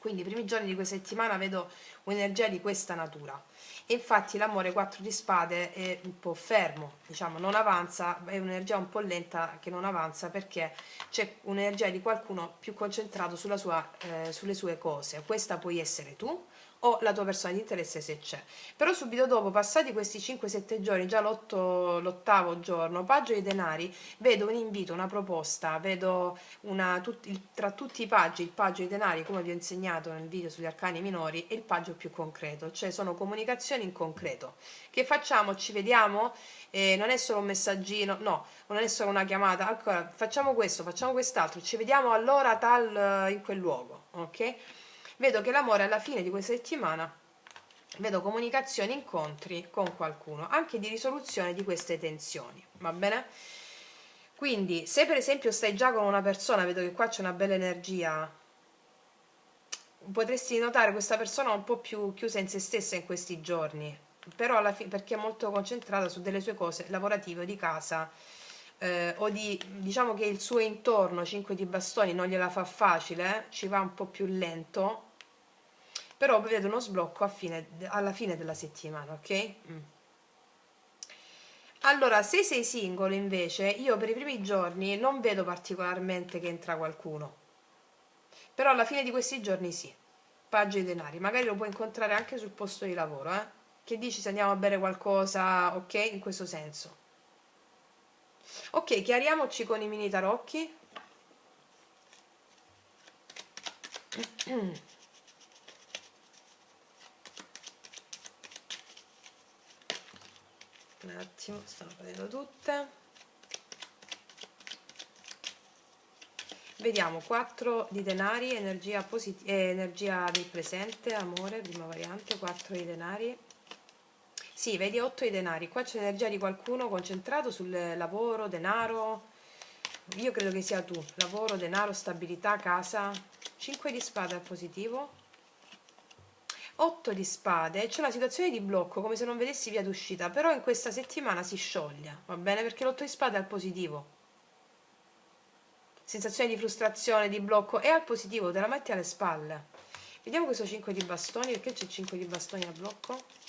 Quindi i primi giorni di questa settimana vedo un'energia di questa natura. E infatti l'amore 4 di spade è un po' fermo, diciamo, non avanza, è un'energia un po' lenta che non avanza perché c'è un'energia di qualcuno più concentrato sulle sue cose. Questa puoi essere tu o la tua persona di interesse se c'è. Però subito dopo, passati questi 5-7 giorni, già l'ottavo giorno, paggio di denari, vedo un invito, una proposta, vedo tra tutti i paggi, il paggio di denari, come vi ho insegnato nel video sugli arcani minori, è il paggio più concreto, cioè sono comunicazioni in concreto. Che facciamo? Ci vediamo? Non è solo un messaggino, no, non è solo una chiamata, allora, facciamo questo, facciamo quest'altro, ci vediamo all'ora tal in quel luogo, ok? Vedo che l'amore alla fine di questa settimana, vedo comunicazioni, incontri con qualcuno, anche di risoluzione di queste tensioni, va bene? Quindi se per esempio stai già con una persona, vedo che qua c'è una bella energia, potresti notare questa persona un po' più chiusa in se stessa in questi giorni, però alla fine perché è molto concentrata su delle sue cose lavorative o di casa, o diciamo che il suo intorno, 5 di bastoni, non gliela fa facile, ci va un po' più lento, però vedo uno sblocco alla fine della settimana, ok? Allora, se sei singolo invece, io per i primi giorni non vedo particolarmente che entra qualcuno, però alla fine di questi giorni sì, paggio di denari, magari lo puoi incontrare anche sul posto di lavoro, Che dici se andiamo a bere qualcosa, ok? In questo senso. Ok, chiariamoci con i mini tarocchi. Un attimo, stanno cadendo tutte. Vediamo 4 di denari, energia, energia del presente, amore, prima variante, 4 di denari. Sì, vedi 8 di denari. Qua c'è l'energia di qualcuno concentrato sul lavoro, denaro. Io credo che sia tu. Lavoro, denaro, stabilità, casa. 5 di spade al positivo. 8 di spade. C'è una situazione di blocco, come se non vedessi via d'uscita. Però in questa settimana si scioglie, va bene? Perché l'8 di spade è al positivo. Sensazione di frustrazione, di blocco, è al positivo, te la metti alle spalle. Vediamo questo 5 di bastoni, perché c'è 5 di bastoni a blocco?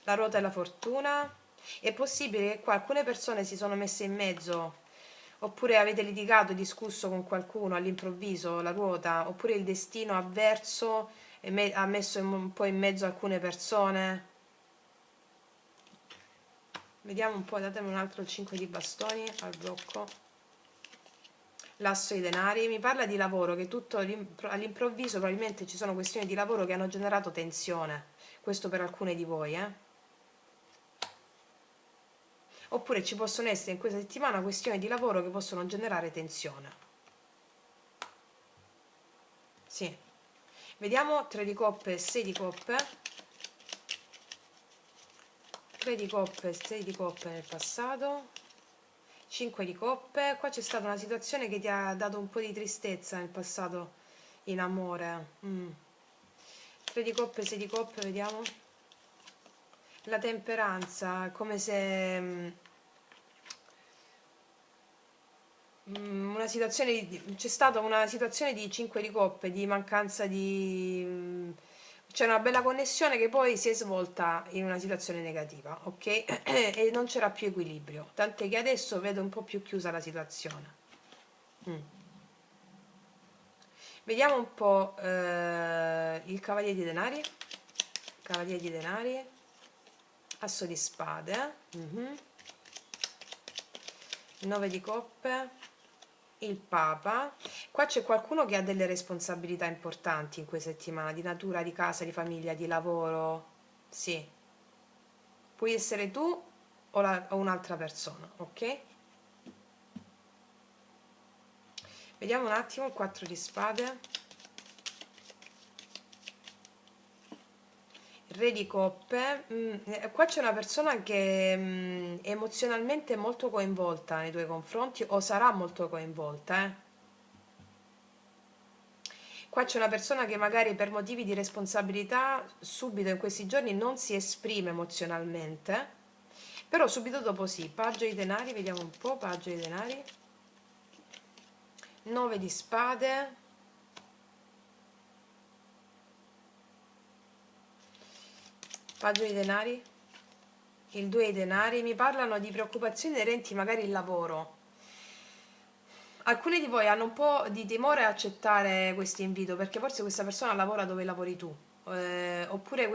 La ruota e la fortuna. È possibile che qua alcune persone si sono messe in mezzo, oppure avete litigato, discusso con qualcuno all'improvviso, la ruota, oppure il destino avverso ha messo un po' in mezzo alcune persone. Vediamo un po', datemi un altro 5 di bastoni al blocco. L'asso dei denari mi parla di lavoro, che tutto all'improvviso probabilmente ci sono questioni di lavoro che hanno generato tensione, questo per alcune di voi, oppure ci possono essere in questa settimana questioni di lavoro che possono generare tensione. Sì, vediamo 3 di coppe e 6 di coppe. 3 di coppe e 6 di coppe nel passato, 5 di coppe. Qua c'è stata una situazione che ti ha dato un po' di tristezza nel passato in amore. 3 di coppe, 6 di coppe, vediamo. La temperanza, come se una situazione c'è stata una situazione di 5 di coppe, di mancanza di c'è una bella connessione che poi si è svolta in una situazione negativa, ok? E non c'era più equilibrio, tant'è che adesso vedo un po' più chiusa la situazione. Vediamo un po' il cavaliere di denari. Cavaliere di denari, asso di spade, 9 di coppe, il papa. Qua c'è qualcuno che ha delle responsabilità importanti in questa settimana, di natura, di casa, di famiglia, di lavoro. Sì, puoi essere tu o un'altra persona, ok? Vediamo un attimo il 4 di spade, re di coppe. Qua c'è una persona che è emozionalmente molto coinvolta nei tuoi confronti o sarà molto coinvolta, Qua c'è una persona che magari per motivi di responsabilità subito in questi giorni non si esprime emozionalmente, però subito dopo sì. Paggio di denari, vediamo un po', paggio di denari, 9 di spade, paggio di denari, il 2 di denari. Mi parlano di preoccupazioni inerenti magari al lavoro. Alcuni di voi hanno un po' di timore a accettare questo invito perché forse questa persona lavora dove lavori tu, oppure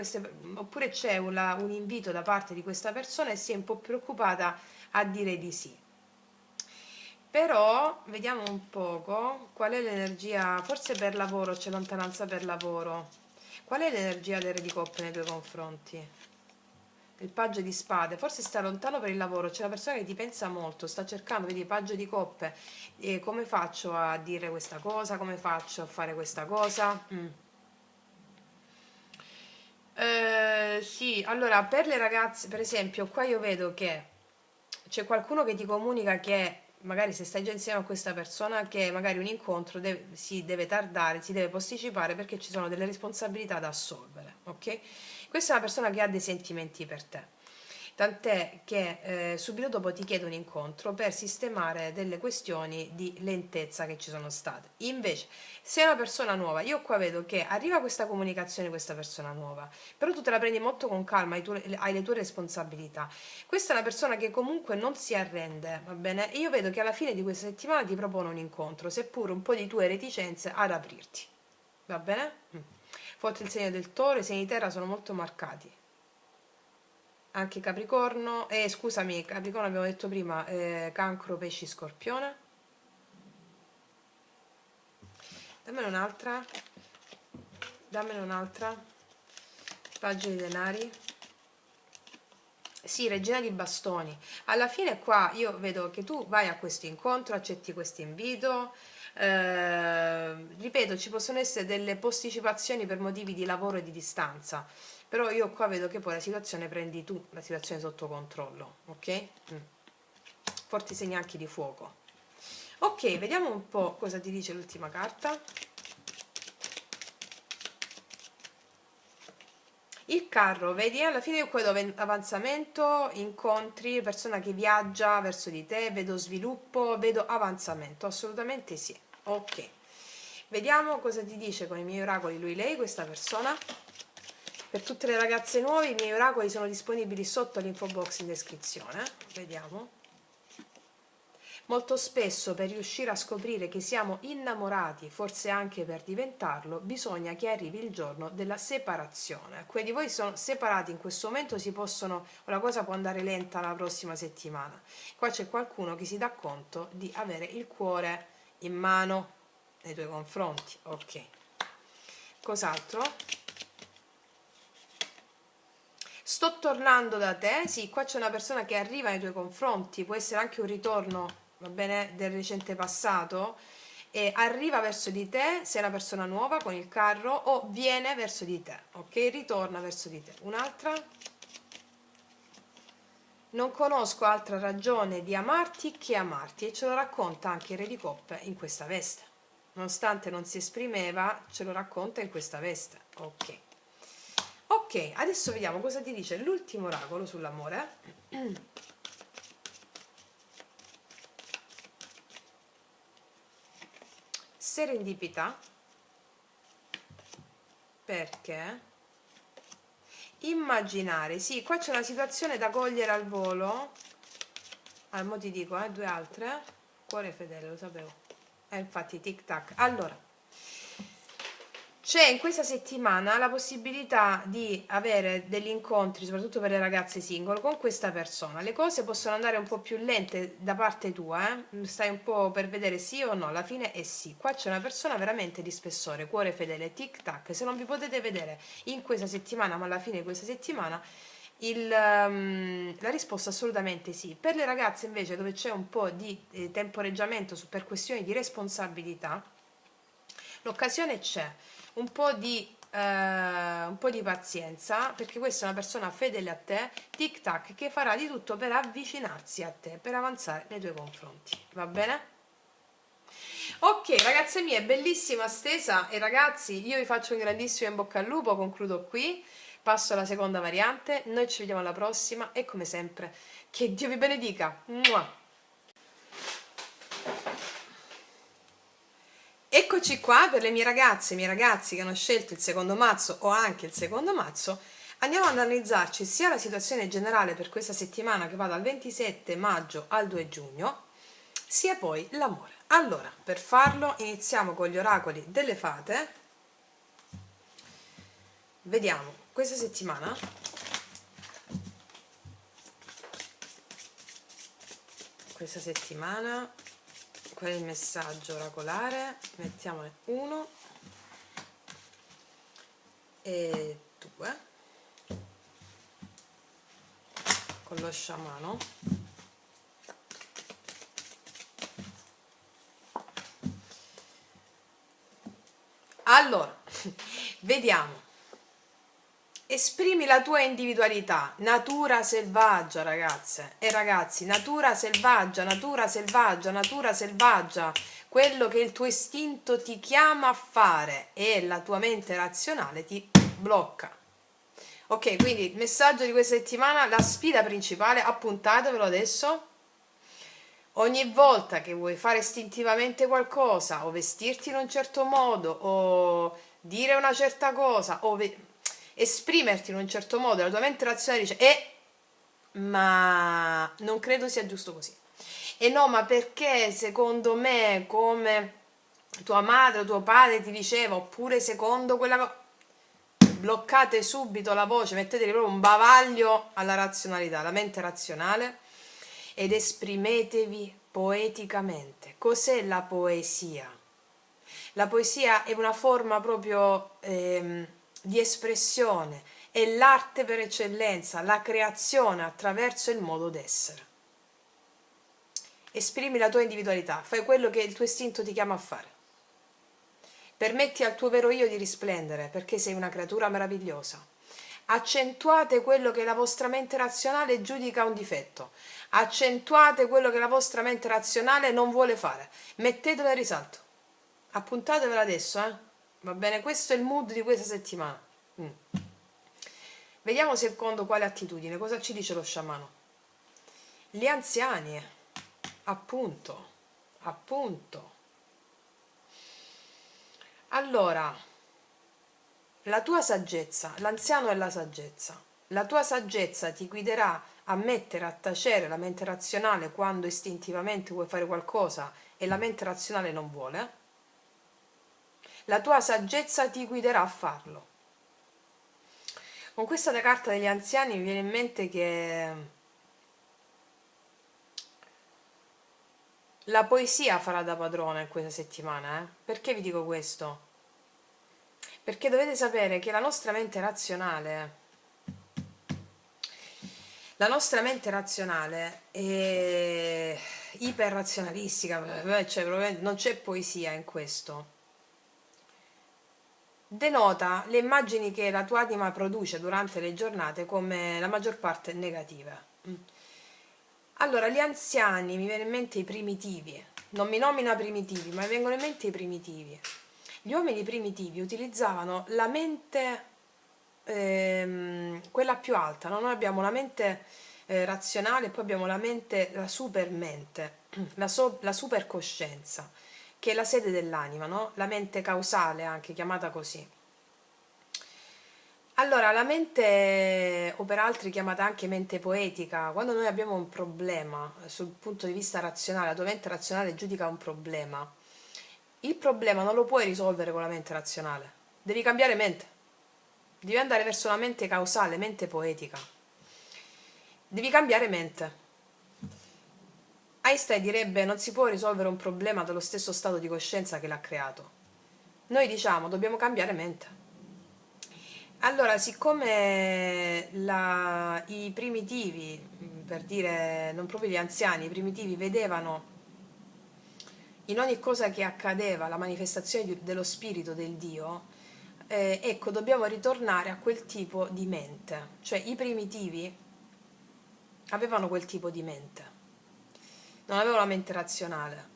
c'è un invito da parte di questa persona e si è un po' preoccupata a dire di sì. Però vediamo un poco qual è l'energia, forse per lavoro, c'è lontananza per lavoro. Qual è l'energia del re di coppe nei tuoi confronti? Il paggio di spade, forse sta lontano per il lavoro, c'è una persona che ti pensa molto, sta cercando, vedi, paggio di coppe, e come faccio a dire questa cosa, come faccio a fare questa cosa? Sì, allora per le ragazze, per esempio, qua io vedo che c'è qualcuno che ti comunica che magari se stai già insieme a questa persona che magari un incontro si deve tardare, si deve posticipare perché ci sono delle responsabilità da assolvere, ok? Questa è una persona che ha dei sentimenti per te. Tant'è che subito dopo ti chiedo un incontro per sistemare delle questioni di lentezza che ci sono state. Invece, se è una persona nuova, io qua vedo che arriva questa comunicazione, questa persona nuova, però tu te la prendi molto con calma, hai le tue responsabilità. Questa è una persona che comunque non si arrende, va bene? E io vedo che alla fine di questa settimana ti propone un incontro, seppur un po' di tue reticenze ad aprirti. Va bene? forte il segno del Toro, i segni di terra sono molto marcati, anche Capricorno, scusami, Capricorno abbiamo detto prima, Cancro, Pesci, Scorpione. Dammene un'altra, paggio di denari. Sì, regina di bastoni. Alla fine qua io vedo che tu vai a questo incontro, accetti questo invito, ripeto, ci possono essere delle posticipazioni per motivi di lavoro e di distanza, però io qua vedo che poi la situazione prendi tu, la situazione sotto controllo, ok? Forti segni anche di fuoco. Ok, vediamo un po' cosa ti dice l'ultima carta. Il carro, vedi, alla fine io qua vedo avanzamento, incontri, persona che viaggia verso di te, vedo sviluppo, vedo avanzamento, assolutamente sì. Ok, vediamo cosa ti dice con i miei oracoli lui, lei, questa persona. Per tutte le ragazze nuove i miei oracoli sono disponibili sotto l'info box in descrizione, vediamo. Molto spesso per riuscire a scoprire che siamo innamorati, forse anche per diventarlo, bisogna che arrivi il giorno della separazione. Quelli di voi sono separati in questo momento, la cosa può andare lenta la prossima settimana. Qua c'è qualcuno che si dà conto di avere il cuore in mano nei tuoi confronti. Ok. Cos'altro? Sto tornando da te, sì, qua c'è una persona che arriva nei tuoi confronti, può essere anche un ritorno, va bene, del recente passato, e arriva verso di te, se è una persona nuova con il carro, o viene verso di te, ok? Ritorna verso di te. Un'altra? Non conosco altra ragione di amarti che amarti, e ce lo racconta anche il Re di Coppe in questa veste. Nonostante non si esprimeva, ce lo racconta in questa veste, ok. Ok, adesso vediamo cosa ti dice l'ultimo oracolo sull'amore. Serendipità, perché immaginare, sì, qua c'è una situazione da cogliere al volo. Mo ti dico, due altre. Cuore fedele, lo sapevo. Infatti, tic tac. Allora, c'è in questa settimana la possibilità di avere degli incontri, soprattutto per le ragazze single, con questa persona. Le cose possono andare un po' più lente da parte tua, stai un po' per vedere sì o no, alla fine è sì. Qua c'è una persona veramente di spessore, cuore fedele, tic tac. Se non vi potete vedere in questa settimana, ma alla fine di questa settimana, la risposta assolutamente sì. Per le ragazze invece dove c'è un po' di temporeggiamento per questioni di responsabilità, l'occasione c'è, un po' di pazienza, perché questa è una persona fedele a te, tic tac, che farà di tutto per avvicinarsi a te, per avanzare nei tuoi confronti, va bene? Ok ragazze mie, bellissima stesa, e ragazzi io vi faccio un grandissimo in bocca al lupo, concludo qui, passo alla seconda variante, noi ci vediamo alla prossima e come sempre che Dio vi benedica. Mua. Eccoci qua per le mie ragazze e i miei ragazzi che hanno scelto il secondo mazzo o anche il secondo mazzo. Andiamo ad analizzarci sia la situazione generale per questa settimana che va dal 27 maggio al 2 giugno, sia poi l'amore. Allora, per farlo iniziamo con gli oracoli delle fate. Vediamo questa settimana. Qual è il messaggio oracolare? Mettiamone 1 e 2 con lo sciamano. Allora, vediamo. Esprimi la tua individualità, natura selvaggia, ragazze e ragazzi, natura selvaggia, natura selvaggia, natura selvaggia, quello che il tuo istinto ti chiama a fare e la tua mente razionale ti blocca. Ok, quindi il messaggio di questa settimana, la sfida principale, appuntatevelo adesso. Ogni volta che vuoi fare istintivamente qualcosa o vestirti in un certo modo o dire una certa cosa o esprimerti in un certo modo, la tua mente razionale dice ma non credo sia giusto così, e no, ma perché secondo me, come tua madre o tuo padre ti diceva, oppure secondo quella cosa, bloccate subito la voce, mettetevi proprio un bavaglio alla razionalità, alla mente razionale, ed esprimetevi poeticamente. Cos'è la poesia? La poesia è una forma proprio di espressione, è l'arte per eccellenza, la creazione attraverso il modo d'essere. Esprimi la tua individualità, fai quello che il tuo istinto ti chiama a fare. Permetti al tuo vero io di risplendere, perché sei una creatura meravigliosa. Accentuate quello che la vostra mente razionale giudica un difetto. Accentuate quello che la vostra mente razionale non vuole fare. Mettetelo in risalto. Appuntatevelo adesso, eh? Va bene? Questo è il mood di questa settimana. Vediamo secondo quale attitudine. Cosa ci dice lo sciamano? Gli anziani, appunto. Allora, la tua saggezza, l'anziano è la saggezza. La tua saggezza ti guiderà a mettere a tacere la mente razionale quando istintivamente vuoi fare qualcosa e la mente razionale non vuole. La tua saggezza ti guiderà a farlo. Con questa carta degli anziani mi viene in mente che la poesia farà da padrona in questa settimana. Perché vi dico questo? Perché dovete sapere che la nostra mente razionale è iperrazionalistica, cioè probabilmente non c'è poesia in questo. Denota le immagini che la tua anima produce durante le giornate come la maggior parte negative. Allora, gli anziani, mi viene in mente i primitivi, non mi nomina primitivi, ma mi vengono in mente i primitivi. Gli uomini primitivi utilizzavano la mente, quella più alta, no? Noi abbiamo la mente razionale e poi abbiamo la mente, la supermente, la supercoscienza, che è la sede dell'anima, no? La mente causale, anche chiamata così. Allora, la mente, o per altri chiamata anche mente poetica, quando noi abbiamo un problema sul punto di vista razionale, la tua mente razionale giudica un problema, il problema non lo puoi risolvere con la mente razionale, devi cambiare mente, devi andare verso una mente causale, mente poetica, devi cambiare mente. Einstein direbbe non si può risolvere un problema dallo stesso stato di coscienza che l'ha creato. Noi diciamo dobbiamo cambiare mente. Allora, siccome i primitivi, per dire non proprio gli anziani, i primitivi vedevano in ogni cosa che accadeva la manifestazione dello spirito del Dio, ecco, dobbiamo ritornare a quel tipo di mente. Cioè i primitivi avevano quel tipo di mente, non avevano la mente razionale,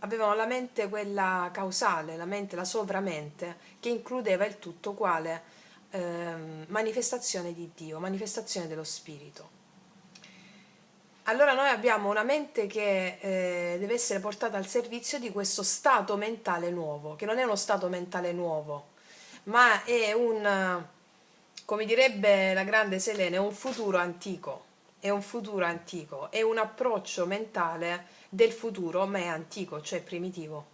avevano la mente quella causale, la sovramente, che includeva il tutto quale manifestazione di Dio, manifestazione dello spirito. Allora noi abbiamo una mente che deve essere portata al servizio di questo stato mentale nuovo, che non è uno stato mentale nuovo, ma è come direbbe la grande Selene, è un futuro antico, è un approccio mentale del futuro, ma è antico, cioè primitivo.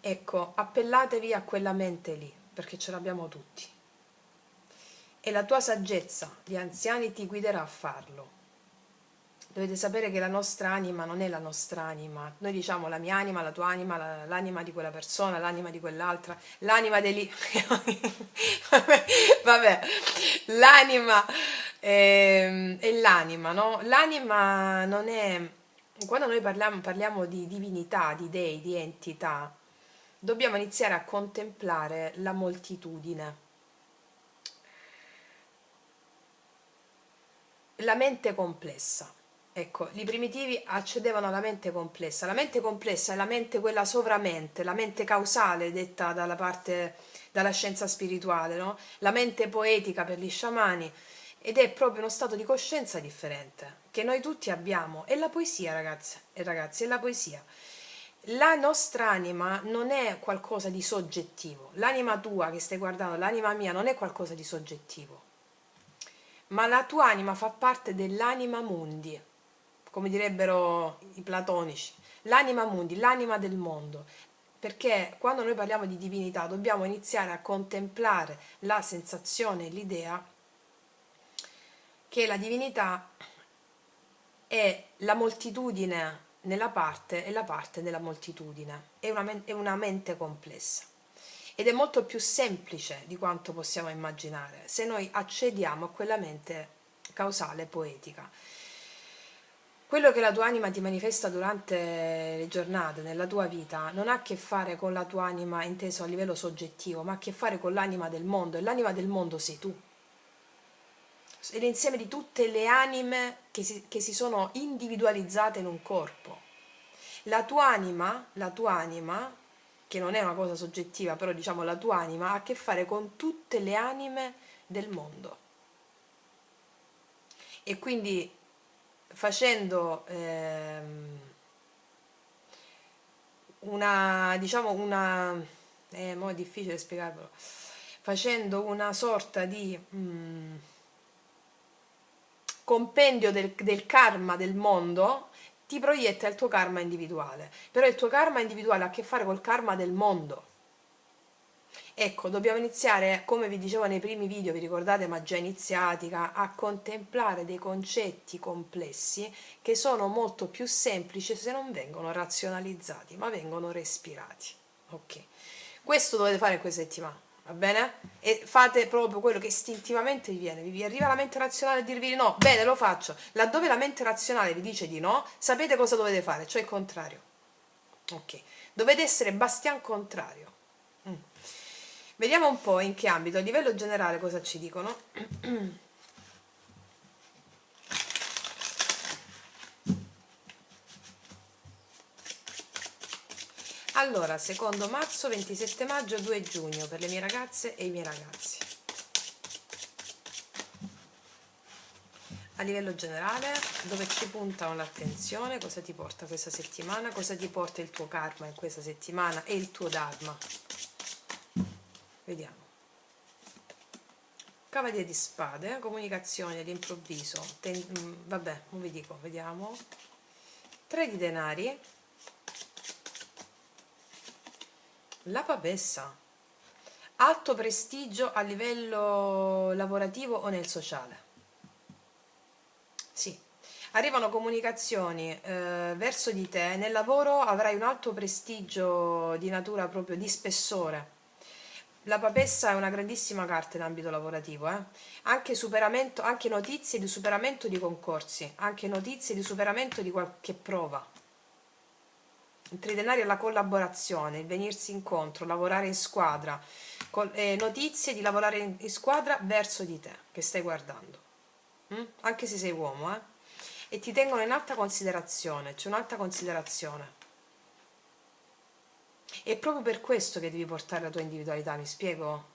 Ecco, appellatevi a quella mente lì, perché ce l'abbiamo tutti. E la tua saggezza, gli anziani, ti guiderà a farlo. Dovete sapere che la nostra anima non è la nostra anima. Noi diciamo la mia anima, la tua anima, l'anima di quella persona, l'anima di quell'altra, l'anima dei vabbè, l'anima è l'anima, no? L'anima non è... Quando noi parliamo di divinità, di dei, di entità, dobbiamo iniziare a contemplare la moltitudine. La mente complessa. Ecco, i primitivi accedevano alla mente complessa. La mente complessa è la mente quella sovramente, la mente causale detta dalla scienza spirituale, no? La mente poetica per gli sciamani, ed è proprio uno stato di coscienza differente che noi tutti abbiamo. È la poesia, ragazze e ragazzi, è la poesia. La nostra anima non è qualcosa di soggettivo. L'anima tua che stai guardando, l'anima mia, non è qualcosa di soggettivo. Ma la tua anima fa parte dell'anima mundi, come direbbero i platonici, l'anima mundi, l'anima del mondo, perché quando noi parliamo di divinità dobbiamo iniziare a contemplare la sensazione, l'idea che la divinità è la moltitudine nella parte e la parte nella moltitudine, è una mente complessa ed è molto più semplice di quanto possiamo immaginare se noi accediamo a quella mente causale poetica. Quello che la tua anima ti manifesta durante le giornate, nella tua vita, non ha a che fare con la tua anima inteso a livello soggettivo, ma ha a che fare con l'anima del mondo, e l'anima del mondo sei tu. È l'insieme di tutte le anime che si sono individualizzate in un corpo. La tua anima, che non è una cosa soggettiva, però diciamo la tua anima, ha a che fare con tutte le anime del mondo. E quindi facendo mo è difficile spiegarvelo, facendo una sorta di compendio del karma del mondo, ti proietta il tuo karma individuale, però il tuo karma individuale ha a che fare col karma del mondo. Ecco, dobbiamo iniziare, come vi dicevo nei primi video, vi ricordate magia iniziatica, a contemplare dei concetti complessi che sono molto più semplici se non vengono razionalizzati, ma vengono respirati. Ok, questo dovete fare in questa settimana, va bene? E fate proprio quello che istintivamente vi viene, vi arriva la mente razionale a dirvi di no, bene, lo faccio. Laddove la mente razionale vi dice di no, sapete cosa dovete fare, cioè il contrario. Ok, dovete essere bastian contrario. Vediamo un po' in che ambito, a livello generale cosa ci dicono. Allora, secondo marzo, 27 maggio, 2 giugno per le mie ragazze e i miei ragazzi. A livello generale, dove ci puntano l'attenzione, cosa ti porta questa settimana, cosa ti porta il tuo karma in questa settimana e il tuo dharma. Vediamo. Cavaliere di spade, comunicazione all'improvviso, vabbè, non vi dico, vediamo. 3 di denari, la papessa, alto prestigio a livello lavorativo o nel sociale. Sì, arrivano comunicazioni verso di te, nel lavoro avrai un alto prestigio di natura proprio di spessore. La papessa è una grandissima carta in ambito lavorativo, anche superamento, anche notizie di superamento di concorsi, anche notizie di superamento di qualche prova. Il tridenari è la collaborazione, il venirsi incontro, lavorare in squadra, notizie di lavorare in squadra verso di te, che stai guardando, anche se sei uomo, e ti tengono in alta considerazione, c'è un'alta considerazione. È proprio per questo che devi portare la tua individualità, mi spiego?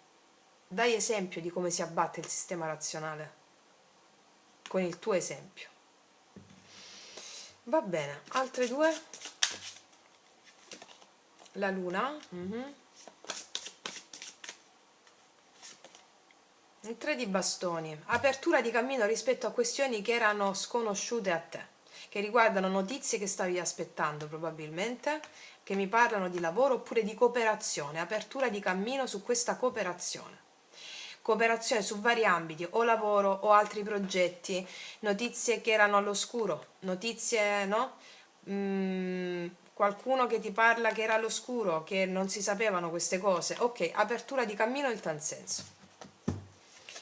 Dai esempio di come si abbatte il sistema razionale, con il tuo esempio. Va bene, altre 2. La luna. Il 3 di bastoni, apertura di cammino rispetto a questioni che erano sconosciute a te, che riguardano notizie che stavi aspettando probabilmente, che mi parlano di lavoro oppure di cooperazione, apertura di cammino su questa cooperazione. Cooperazione su vari ambiti, o lavoro o altri progetti, notizie che erano all'oscuro, notizie, no? Qualcuno che ti parla che era all'oscuro, che non si sapevano queste cose. Ok, apertura di cammino in tal senso.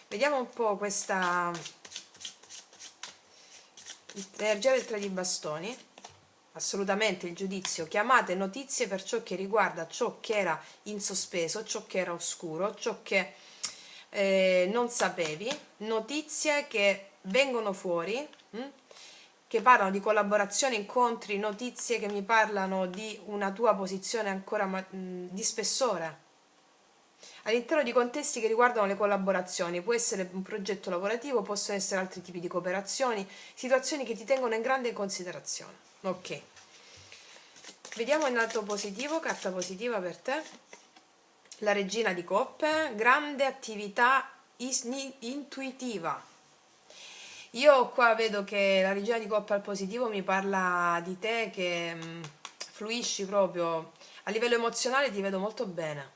Vediamo un po' questa energia del 3 di bastoni. Assolutamente il giudizio, chiamate notizie per ciò che riguarda ciò che era in sospeso, ciò che era oscuro, ciò che non sapevi, notizie che vengono fuori, che parlano di collaborazione, incontri, notizie che mi parlano di una tua posizione ancora di spessore all'interno di contesti che riguardano le collaborazioni. Può essere un progetto lavorativo, possono essere altri tipi di cooperazioni, situazioni che ti tengono in grande considerazione. Ok, vediamo il lato positivo, carta positiva per te. La regina di coppe, grande attività intuitiva. Io qua vedo che la regina di coppe al positivo mi parla di te che fluisci proprio a livello emozionale, ti vedo molto bene.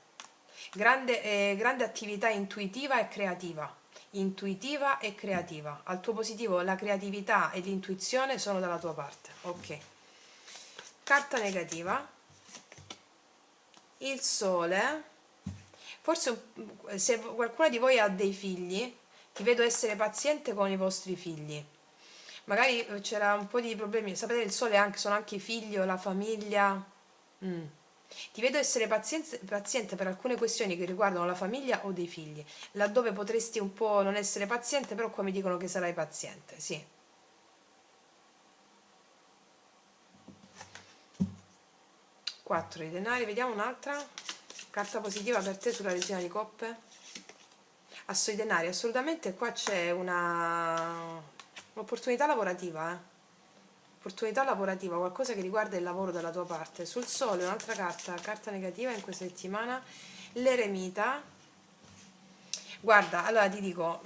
Grande attività intuitiva e creativa. Intuitiva e creativa. Al tuo positivo la creatività e l'intuizione sono dalla tua parte. Ok. Carta negativa. Il sole. Forse se qualcuno di voi ha dei figli, ti vedo essere paziente con i vostri figli. Magari c'era un po' di problemi. Sapete, il sole sono anche i figli o la famiglia. Mm. Ti vedo essere paziente per alcune questioni che riguardano la famiglia o dei figli, laddove potresti un po' non essere paziente, però qua mi dicono che sarai paziente, sì. 4 di denari, vediamo un'altra carta positiva per te sulla regina di coppe. Asso di denari, assolutamente qua c'è un'opportunità lavorativa, opportunità lavorativa, qualcosa che riguarda il lavoro dalla tua parte. Sul sole un'altra carta negativa in questa settimana, l'eremita. Guarda, allora ti dico,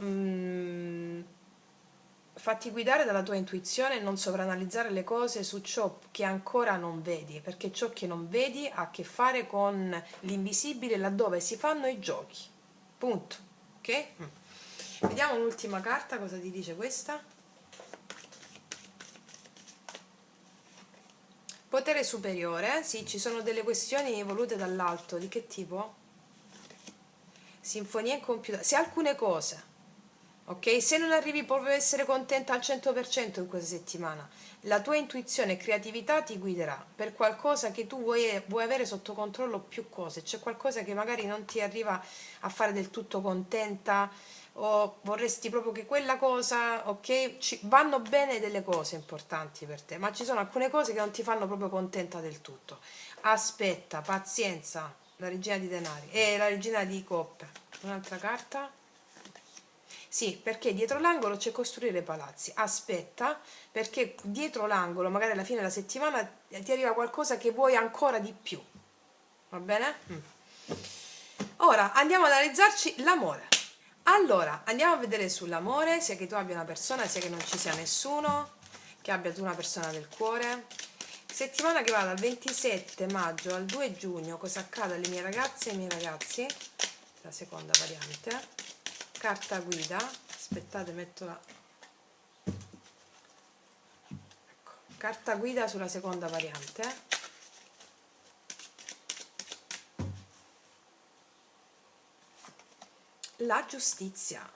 fatti guidare dalla tua intuizione e non sovranalizzare le cose su ciò che ancora non vedi, perché ciò che non vedi ha a che fare con l'invisibile, laddove si fanno i giochi. Punto. Ok? Vediamo un'ultima carta, cosa ti dice questa? Potere superiore, sì, ci sono delle questioni volute dall'alto, di che tipo? Sinfonia incompiuta, se alcune cose, ok? Se non arrivi proprio a essere contenta al 100% in questa settimana, la tua intuizione e creatività ti guiderà per qualcosa che tu vuoi avere sotto controllo, più cose, c'è qualcosa che magari non ti arriva a fare del tutto contenta, o vorresti proprio che quella cosa, ok? Vanno bene delle cose importanti per te, ma ci sono alcune cose che non ti fanno proprio contenta del tutto. Aspetta, pazienza, la regina di denari e la regina di coppe. Un'altra carta. Sì, perché dietro l'angolo c'è costruire palazzi. Aspetta, perché dietro l'angolo, magari alla fine della settimana, ti arriva qualcosa che vuoi ancora di più. Va bene? Ora andiamo ad analizzarci l'amore. Allora, andiamo a vedere sull'amore, sia che tu abbia una persona, sia che non ci sia nessuno, che abbia tu una persona del cuore. Settimana che va dal 27 maggio al 2 giugno, cosa accade alle mie ragazze e ai miei ragazzi? La seconda variante. Carta guida, aspettate, metto la... Ecco. Carta guida sulla seconda variante. La giustizia.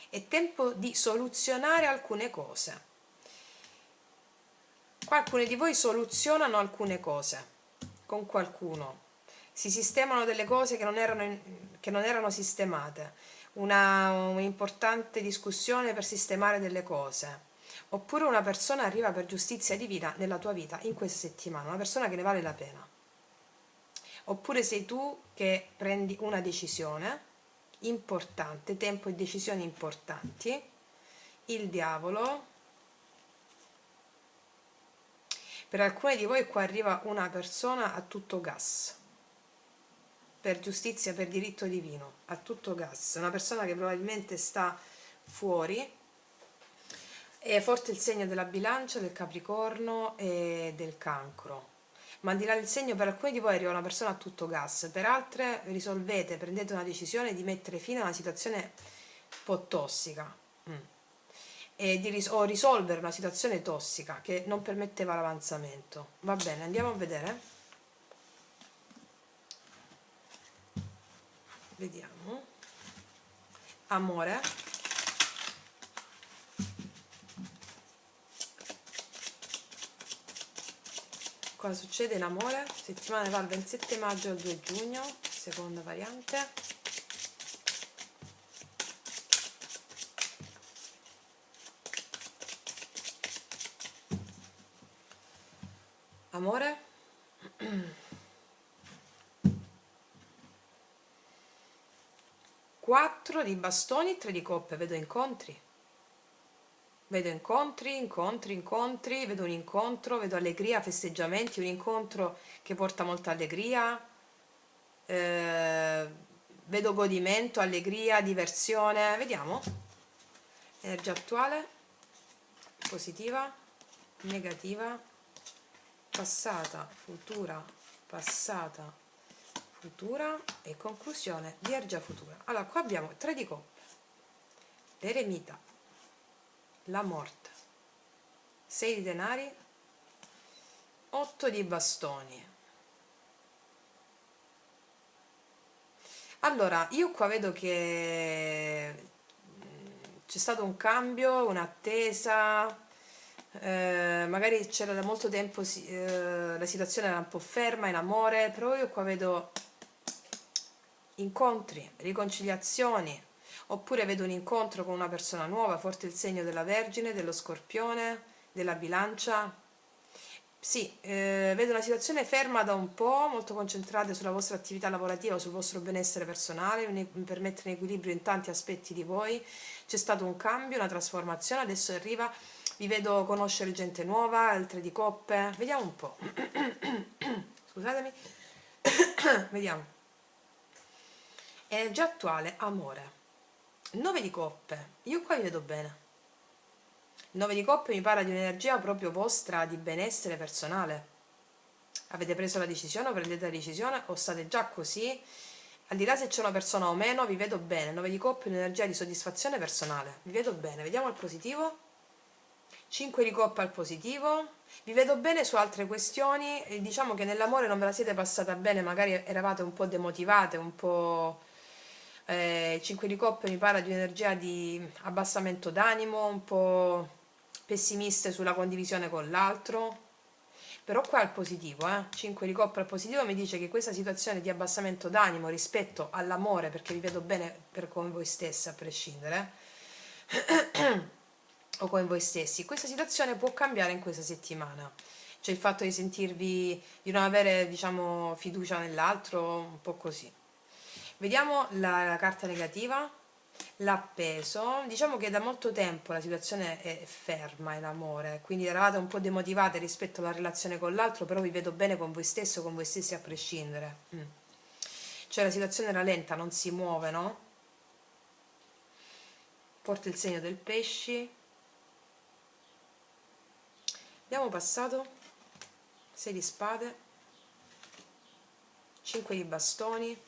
È tempo di soluzionare alcune cose. Qua alcuni di voi soluzionano alcune cose con qualcuno, si sistemano delle cose che non erano sistemate, un'importante discussione per sistemare delle cose, oppure una persona arriva per giustizia divina nella tua vita in questa settimana, una persona che ne vale la pena, oppure sei tu che prendi una decisione importante, tempo e decisioni importanti. Il diavolo. Per alcuni di voi qua arriva una persona a tutto gas, per giustizia, per diritto divino, a tutto gas, una persona che probabilmente sta fuori. È forte il segno della bilancia, del capricorno e del cancro, ma al di là del segno, per alcuni di voi arriva una persona a tutto gas, per altre risolvete, prendete una decisione di mettere fine a una situazione un po' tossica, o risolvere una situazione tossica che non permetteva l'avanzamento. Va bene, andiamo a vedere. Vediamo. Amore. Cosa succede in amore? Settimana va dal 27 maggio al 2 giugno, seconda variante. Amore. 4 di bastoni, 3 di coppe, vedo incontri. Vedo incontri, vedo un incontro, vedo allegria, festeggiamenti, un incontro che porta molta allegria, vedo godimento, allegria, diversione. Vediamo. Energia attuale, positiva, negativa. passata, futura e conclusione di Ergia futura. Allora, qua abbiamo 3 di coppe, l'eremita, la morte, 6 di denari, 8 di bastoni. Allora, io qua vedo che c'è stato un cambio, un'attesa, magari c'era da molto tempo, la situazione era un po' ferma in amore, però io qua vedo incontri, riconciliazioni, oppure vedo un incontro con una persona nuova, forte il segno della Vergine, dello Scorpione, della Bilancia. Sì, vedo una situazione ferma da un po', molto concentrate sulla vostra attività lavorativa, sul vostro benessere personale, per mettere in equilibrio in tanti aspetti di voi. C'è stato un cambio, una trasformazione, adesso arriva, vi vedo conoscere gente nuova, altre di coppe. Vediamo un po'. Scusatemi. Vediamo. Energia attuale, amore. 9 di coppe. Io qua vi vedo bene. Il 9 di coppe mi parla di un'energia proprio vostra di benessere personale. Avete preso la decisione o prendete la decisione o state già così? Al di là se c'è una persona o meno, vi vedo bene. 9 di coppe è un'energia di soddisfazione personale. Vi vedo bene. Vediamo il positivo. 5 di coppe al positivo. Vi vedo bene su altre questioni. Diciamo che nell'amore non ve la siete passata bene, magari eravate un po' demotivate, un po'... 5 di coppe mi parla di un'energia di abbassamento d'animo, un po' pessimiste sulla condivisione con l'altro, però qua è il positivo, 5 di coppe al positivo mi dice che questa situazione di abbassamento d'animo rispetto all'amore, perché vi vedo bene per con voi stessi a prescindere, o con voi stessi, questa situazione può cambiare in questa settimana. Cioè il fatto di sentirvi, di non avere, diciamo, fiducia nell'altro, un po' così. Vediamo la carta negativa, l'appeso. Diciamo che da molto tempo la situazione è ferma in amore, quindi eravate un po' demotivate rispetto alla relazione con l'altro, però vi vedo bene con voi stesso, con voi stessi a prescindere. Cioè la situazione era lenta, non si muove, no? Porta il segno del pesci. Abbiamo passato 6 di spade, 5 di bastoni.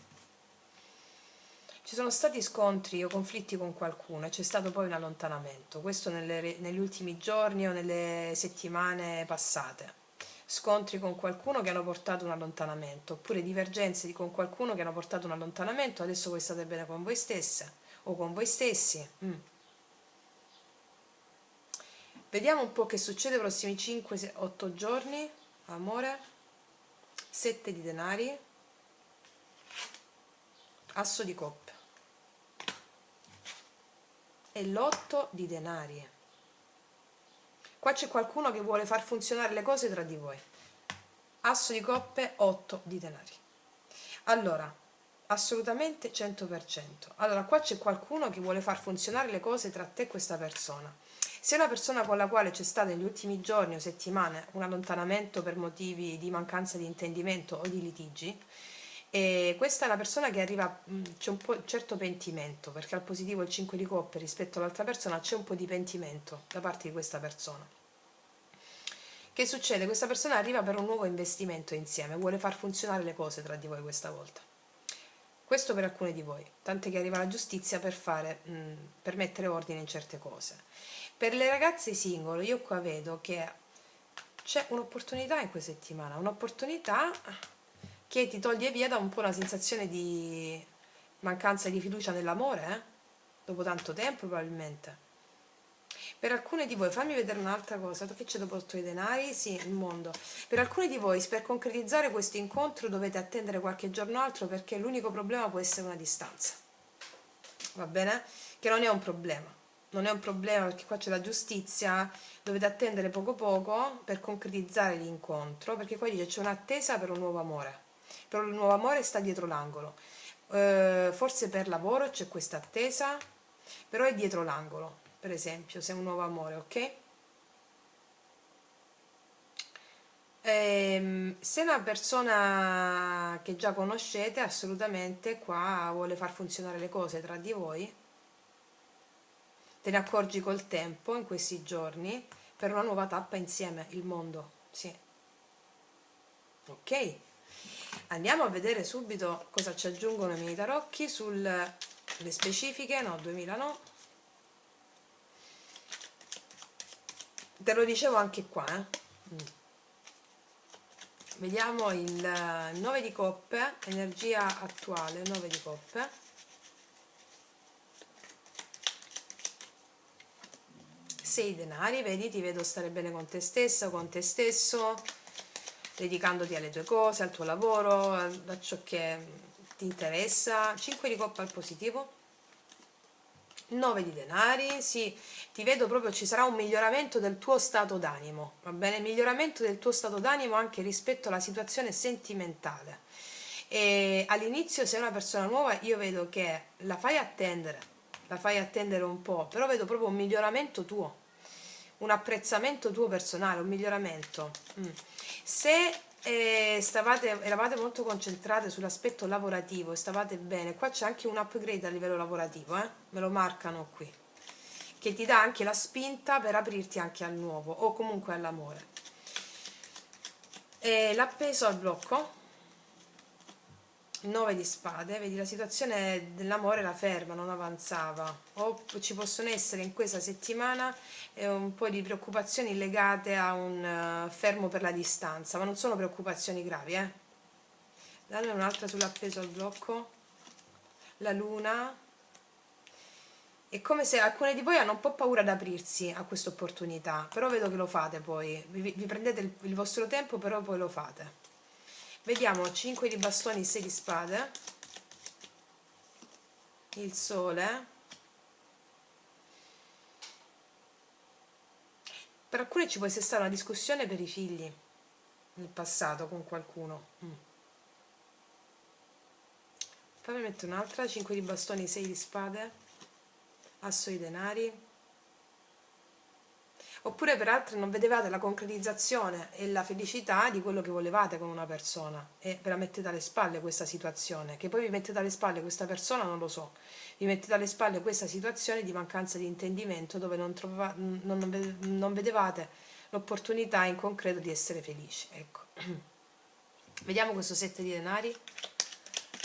Ci sono stati scontri o conflitti con qualcuno e c'è stato poi un allontanamento, questo negli ultimi giorni o nelle settimane passate. Scontri con qualcuno che hanno portato un allontanamento, oppure divergenze con qualcuno che hanno portato un allontanamento, adesso voi state bene con voi stesse o con voi stessi. Vediamo un po' che succede nei prossimi 5-8 giorni. Amore, 7 di denari, asso di coppe e l'8 di denari. Qua c'è qualcuno che vuole far funzionare le cose tra di voi. Asso di coppe, 8 di denari. Allora, assolutamente 100%. Allora, qua c'è qualcuno che vuole far funzionare le cose tra te e questa persona. Se è una persona con la quale c'è stato negli ultimi giorni o settimane un allontanamento per motivi di mancanza di intendimento o di litigi, e questa è una persona che arriva, c'è un certo pentimento, perché al positivo il 5 di coppe rispetto all'altra persona c'è un po' di pentimento da parte di questa persona. Che succede? Questa persona arriva per un nuovo investimento insieme, vuole far funzionare le cose tra di voi questa volta. Questo per alcuni di voi, tant'è che arriva la giustizia per mettere ordine in certe cose. Per le ragazze singole io qua vedo che c'è un'opportunità in questa settimana, un'opportunità che ti toglie via da un po' una sensazione di mancanza di fiducia nell'amore, dopo tanto tempo probabilmente. Per alcune di voi, fammi vedere un'altra cosa, che c'è dopo 8 i denari? Sì, il mondo. Per alcuni di voi, per concretizzare questo incontro dovete attendere qualche giorno altro, perché l'unico problema può essere una distanza. Va bene? Che non è un problema. Non è un problema perché qua c'è la giustizia, dovete attendere poco poco per concretizzare l'incontro, perché qua dice c'è un'attesa per un nuovo amore. Però il nuovo amore sta dietro l'angolo. Forse per lavoro c'è questa attesa, però è dietro l'angolo. Per esempio, se è un nuovo amore, ok? Se è una persona che già conoscete, assolutamente qua vuole far funzionare le cose tra di voi, te ne accorgi col tempo, in questi giorni, per una nuova tappa insieme, il mondo, sì. Ok, andiamo a vedere subito cosa ci aggiungono i miei tarocchi sulle specifiche. No, 2000 no, te lo dicevo anche qua, Vediamo il 9 di coppe, energia attuale, 9 di coppe. Sei denari, vedi, ti vedo stare bene con te stessa, con te stesso, dedicandoti alle tue cose, al tuo lavoro, a ciò che ti interessa. 5 di coppe al positivo. 9 di denari, sì, ti vedo proprio, ci sarà un miglioramento del tuo stato d'animo, va bene? Miglioramento del tuo stato d'animo anche rispetto alla situazione sentimentale. E all'inizio sei una persona nuova, io vedo che la fai attendere un po', però vedo proprio un miglioramento tuo, un apprezzamento tuo personale, un miglioramento. Se eravate molto concentrate sull'aspetto lavorativo e stavate bene, qua c'è anche un upgrade a livello lavorativo, me lo marcano qui, che ti dà anche la spinta per aprirti anche al nuovo o comunque all'amore. L'appeso al blocco, 9 di spade, vedi la situazione dell'amore era ferma, non avanzava, o ci possono essere in questa settimana un po' di preoccupazioni legate a un fermo per la distanza, ma non sono preoccupazioni gravi, Dammi un'altra sull'appeso al blocco, la luna. È come se alcune di voi hanno un po' paura ad aprirsi a questa opportunità, però vedo che lo fate poi, vi prendete il vostro tempo, però poi lo fate. Vediamo 5 di bastoni, 6 di spade, il sole. Per alcuni ci può essere stata una discussione per i figli nel passato con qualcuno. Fammi mettere un'altra, 5 di bastoni, 6 di spade, asso di denari. Oppure per altre non vedevate la concretizzazione e la felicità di quello che volevate con una persona e ve la mettete alle spalle questa situazione, che poi vi mettete alle spalle questa persona, non lo so, vi mettete alle spalle questa situazione di mancanza di intendimento dove non vedevate l'opportunità in concreto di essere felici, ecco. Vediamo questo 7 di denari,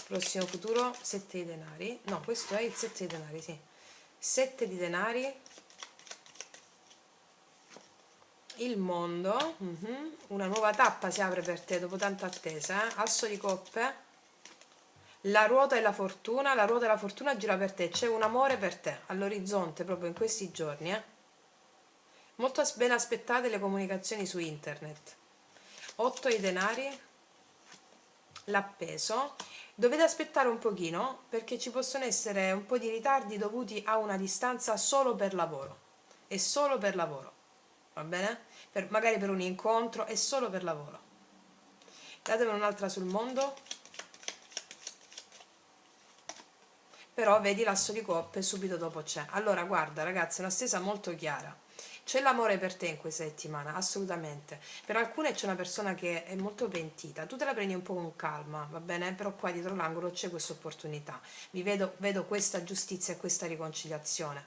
prossimo futuro, 7 di denari, no, questo è il 7 di denari, sì, 7 di denari, il mondo, una nuova tappa si apre per te dopo tanta attesa, asso di coppe, la ruota e la fortuna gira per te, c'è un amore per te all'orizzonte proprio in questi giorni, molto ben aspettate le comunicazioni su internet. 8 di denari, l'appeso, dovete aspettare un pochino perché ci possono essere un po' di ritardi dovuti a una distanza solo per lavoro, e solo per lavoro, va bene? Magari per un incontro, e solo per lavoro. Datemi un'altra sul mondo. Però vedi l'asso di coppe subito dopo c'è. Allora guarda ragazzi, è una stesa molto chiara. C'è l'amore per te in questa settimana, assolutamente. Per alcune c'è una persona che è molto pentita, tu te la prendi un po' con calma, va bene? Però qua dietro l'angolo c'è questa opportunità. Vedo questa giustizia e questa riconciliazione.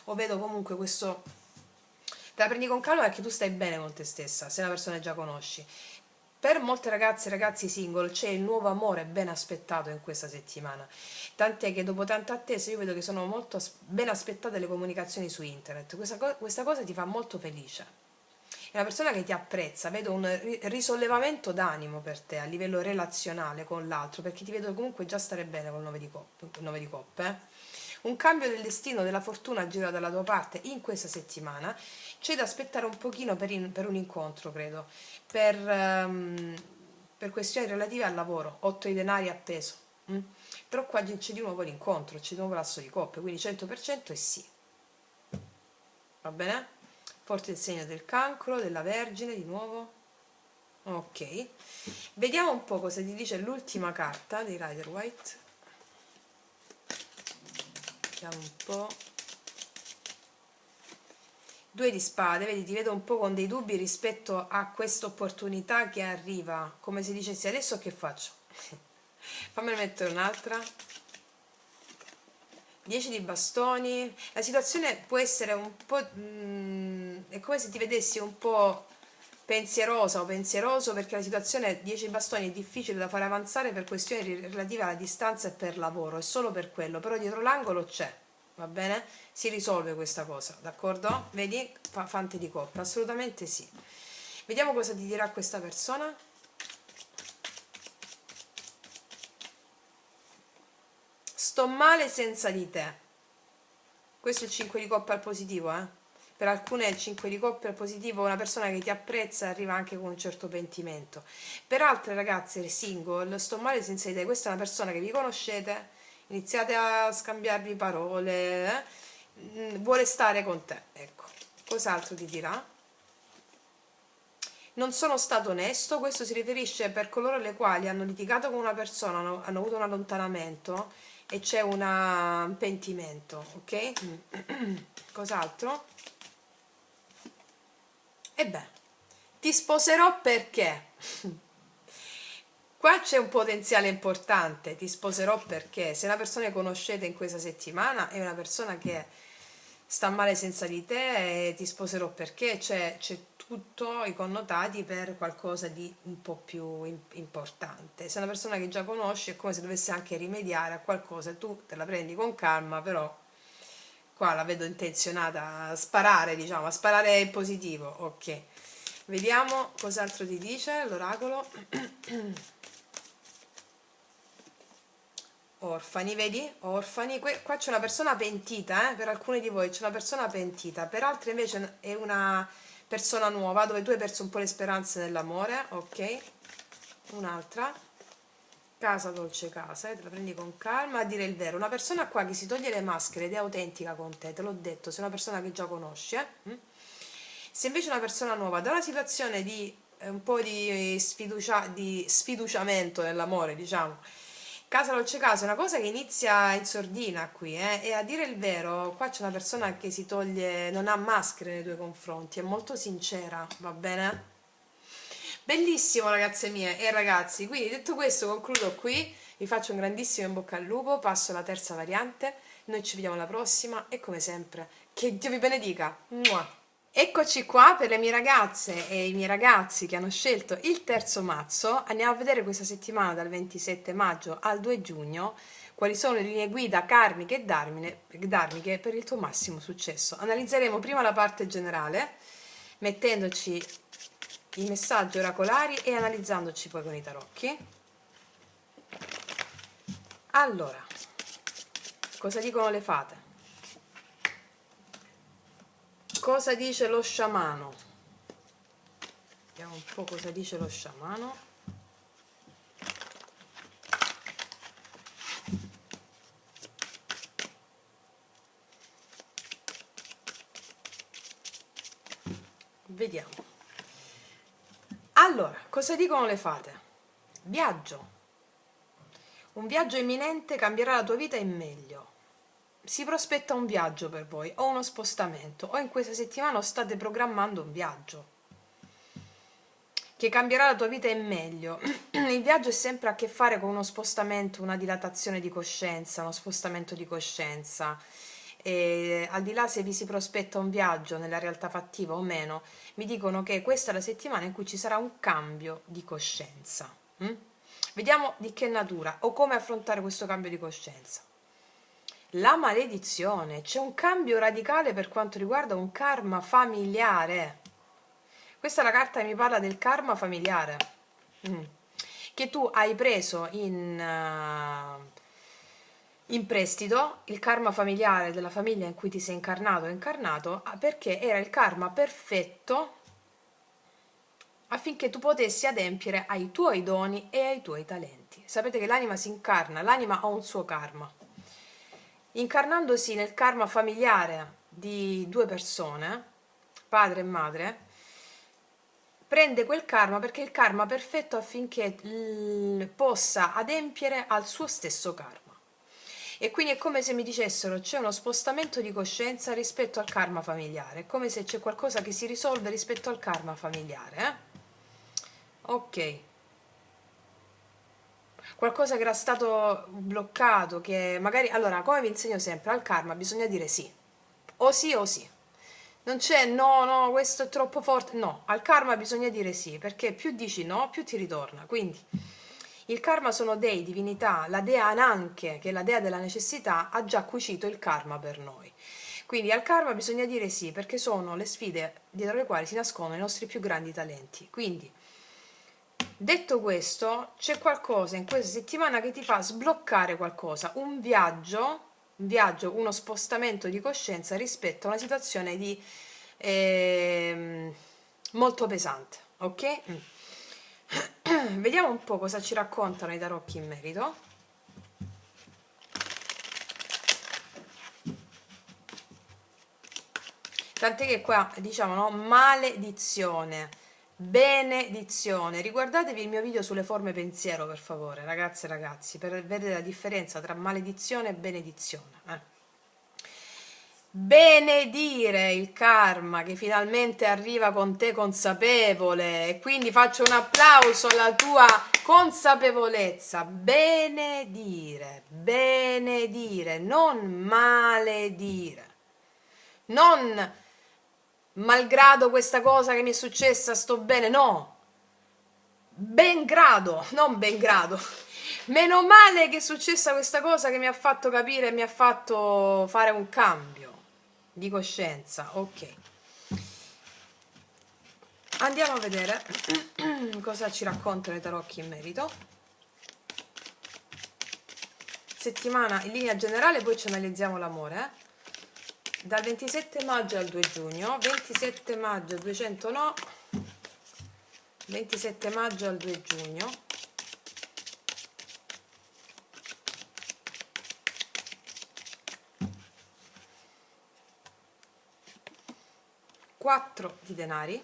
O vedo comunque questo... Te la prendi con calma perché tu stai bene con te stessa, se è una persona che già conosci. Per molte ragazze e ragazzi single c'è il nuovo amore ben aspettato in questa settimana, tant'è che dopo tanta attesa io vedo che sono molto ben aspettate le comunicazioni su internet, questa cosa ti fa molto felice. È una persona che ti apprezza, vedo un risollevamento d'animo per te a livello relazionale con l'altro, perché ti vedo comunque già stare bene col 9 di coppe, 9 di coppe. Un cambio del destino, della fortuna gira dalla tua parte in questa settimana, c'è da aspettare un pochino per un incontro, credo, per questioni relative al lavoro, 8 di denari appeso. Però qua c'è di nuovo l'incontro, c'è di nuovo l'asso di coppe, quindi 100% è sì. Va bene? Porti il segno del cancro, della Vergine di nuovo. Ok. Vediamo un po' cosa ti dice l'ultima carta dei Rider White. Vediamo un po'. 2 di spade, vedi, ti vedo un po' con dei dubbi rispetto a questa opportunità che arriva, come se dicessi adesso che faccio? Fammi mettere un'altra. 10 di bastoni, la situazione può essere un po', è come se ti vedessi un po' pensierosa o pensieroso, perché la situazione 10 bastoni è difficile da fare avanzare per questioni relative alla distanza e per lavoro, è solo per quello, però dietro l'angolo c'è, va bene? Si risolve questa cosa, d'accordo? Vedi? Fante di coppia, assolutamente sì. Vediamo cosa ti dirà questa persona. Sto male senza di te. Questo è il 5 di coppia al positivo, eh? Per alcune il 5 di coppia al positivo, una persona che ti apprezza e arriva anche con un certo pentimento. Per altre ragazze single, sto male senza di te. Questa è una persona che vi conoscete, iniziate a scambiarvi parole, vuole stare con te, ecco. Cos'altro ti dirà? Non sono stato onesto, questo si riferisce per coloro le quali hanno litigato con una persona, hanno avuto un allontanamento e c'è un pentimento, ok? Cos'altro? E beh, ti sposerò perché? Qua c'è un potenziale importante, ti sposerò perché se una persona che conoscete in questa settimana è una persona che sta male senza di te e ti sposerò perché c'è tutto i connotati per qualcosa di un po' più importante. Se è una persona che già conosci è come se dovesse anche rimediare a qualcosa e tu te la prendi con calma, però qua la vedo intenzionata a sparare, diciamo, a sparare in positivo, ok. Vediamo cos'altro ti dice l'oracolo. Orfani, vedi? Orfani, qua c'è una persona pentita, per alcuni di voi c'è una persona pentita, per altri invece è una persona nuova dove tu hai perso un po' le speranze nell'amore, ok? Un'altra, casa dolce casa, te la prendi con calma, a dire il vero, una persona qua che si toglie le maschere ed è autentica con te l'ho detto, sei una persona che già conosci, Se invece è una persona nuova, da una situazione di un po' di sfiduciamento nell'amore, diciamo, casa dolce casa è una cosa che inizia in sordina qui, e a dire il vero, qua c'è una persona che si toglie, non ha maschere nei tuoi confronti, è molto sincera, va bene? Bellissimo ragazze mie e ragazzi, quindi detto questo concludo qui, vi faccio un grandissimo in bocca al lupo, passo alla terza variante, noi ci vediamo alla prossima e come sempre, che Dio vi benedica! Mua. Eccoci qua per le mie ragazze e i miei ragazzi che hanno scelto il terzo mazzo. Andiamo a vedere questa settimana dal 27 maggio al 2 giugno quali sono le linee guida karmiche e dharmiche per il tuo massimo successo. Analizzeremo prima la parte generale, mettendoci i messaggi oracolari e analizzandoci poi con i tarocchi. Allora, cosa dicono le fate? Cosa dice lo sciamano? Vediamo un po' cosa dice lo sciamano. Vediamo. Allora, cosa dicono le fate? Viaggio. Un viaggio imminente cambierà la tua vita in meglio. Si prospetta un viaggio per voi, o uno spostamento, o in questa settimana state programmando un viaggio che cambierà la tua vita in meglio. Il viaggio è sempre a che fare con uno spostamento, una dilatazione di coscienza, uno spostamento di coscienza. E al di là se vi si prospetta un viaggio nella realtà fattiva o meno, mi dicono che questa è la settimana in cui ci sarà un cambio di coscienza. Vediamo di che natura o come affrontare questo cambio di coscienza. La maledizione, c'è un cambio radicale per quanto riguarda un karma familiare. Questa è la carta che mi parla del karma familiare, che tu hai preso in prestito, il karma familiare della famiglia in cui ti sei incarnato o incarnato, perché era il karma perfetto affinché tu potessi adempiere ai tuoi doni e ai tuoi talenti. Sapete che l'anima si incarna, l'anima ha un suo karma. Incarnandosi nel karma familiare di due persone, padre e madre, prende quel karma perché è il karma perfetto affinché possa adempiere al suo stesso karma. E quindi è come se mi dicessero c'è uno spostamento di coscienza rispetto al karma familiare, è come se c'è qualcosa che si risolve rispetto al karma familiare. Ok. Qualcosa che era stato bloccato, che magari... Allora, come vi insegno sempre, al karma bisogna dire sì. O sì o sì. Non c'è no, no, questo è troppo forte. No, al karma bisogna dire sì, perché più dici no, più ti ritorna. Quindi il karma sono dei, divinità, la dea Ananke, che è la dea della necessità, ha già cucito il karma per noi. Quindi al karma bisogna dire sì, perché sono le sfide dietro le quali si nascondono i nostri più grandi talenti. Quindi, detto questo, c'è qualcosa in questa settimana che ti fa sbloccare qualcosa, un viaggio, uno spostamento di coscienza rispetto a una situazione di molto pesante, ok? Vediamo un po' cosa ci raccontano i tarocchi in merito. Tant'è che qua diciamo, no? Maledizione, benedizione. Riguardatevi il mio video sulle forme pensiero, per favore, ragazze e ragazzi, per vedere la differenza tra maledizione e benedizione. Benedire il karma che finalmente arriva con te consapevole, e quindi faccio un applauso alla tua consapevolezza. Benedire, benedire, non maledire. Non malgrado questa cosa che mi è successa, sto bene, no. Ben grado, non ben grado. Meno male che è successa questa cosa che mi ha fatto capire e mi ha fatto fare un cambio di coscienza. Ok. Andiamo a vedere cosa ci raccontano i tarocchi in merito. Settimana in linea generale, poi ci analizziamo l'amore. Dal 27 maggio al 2 giugno, 27 maggio 200 no, 27 maggio al 2 giugno. Quattro di denari,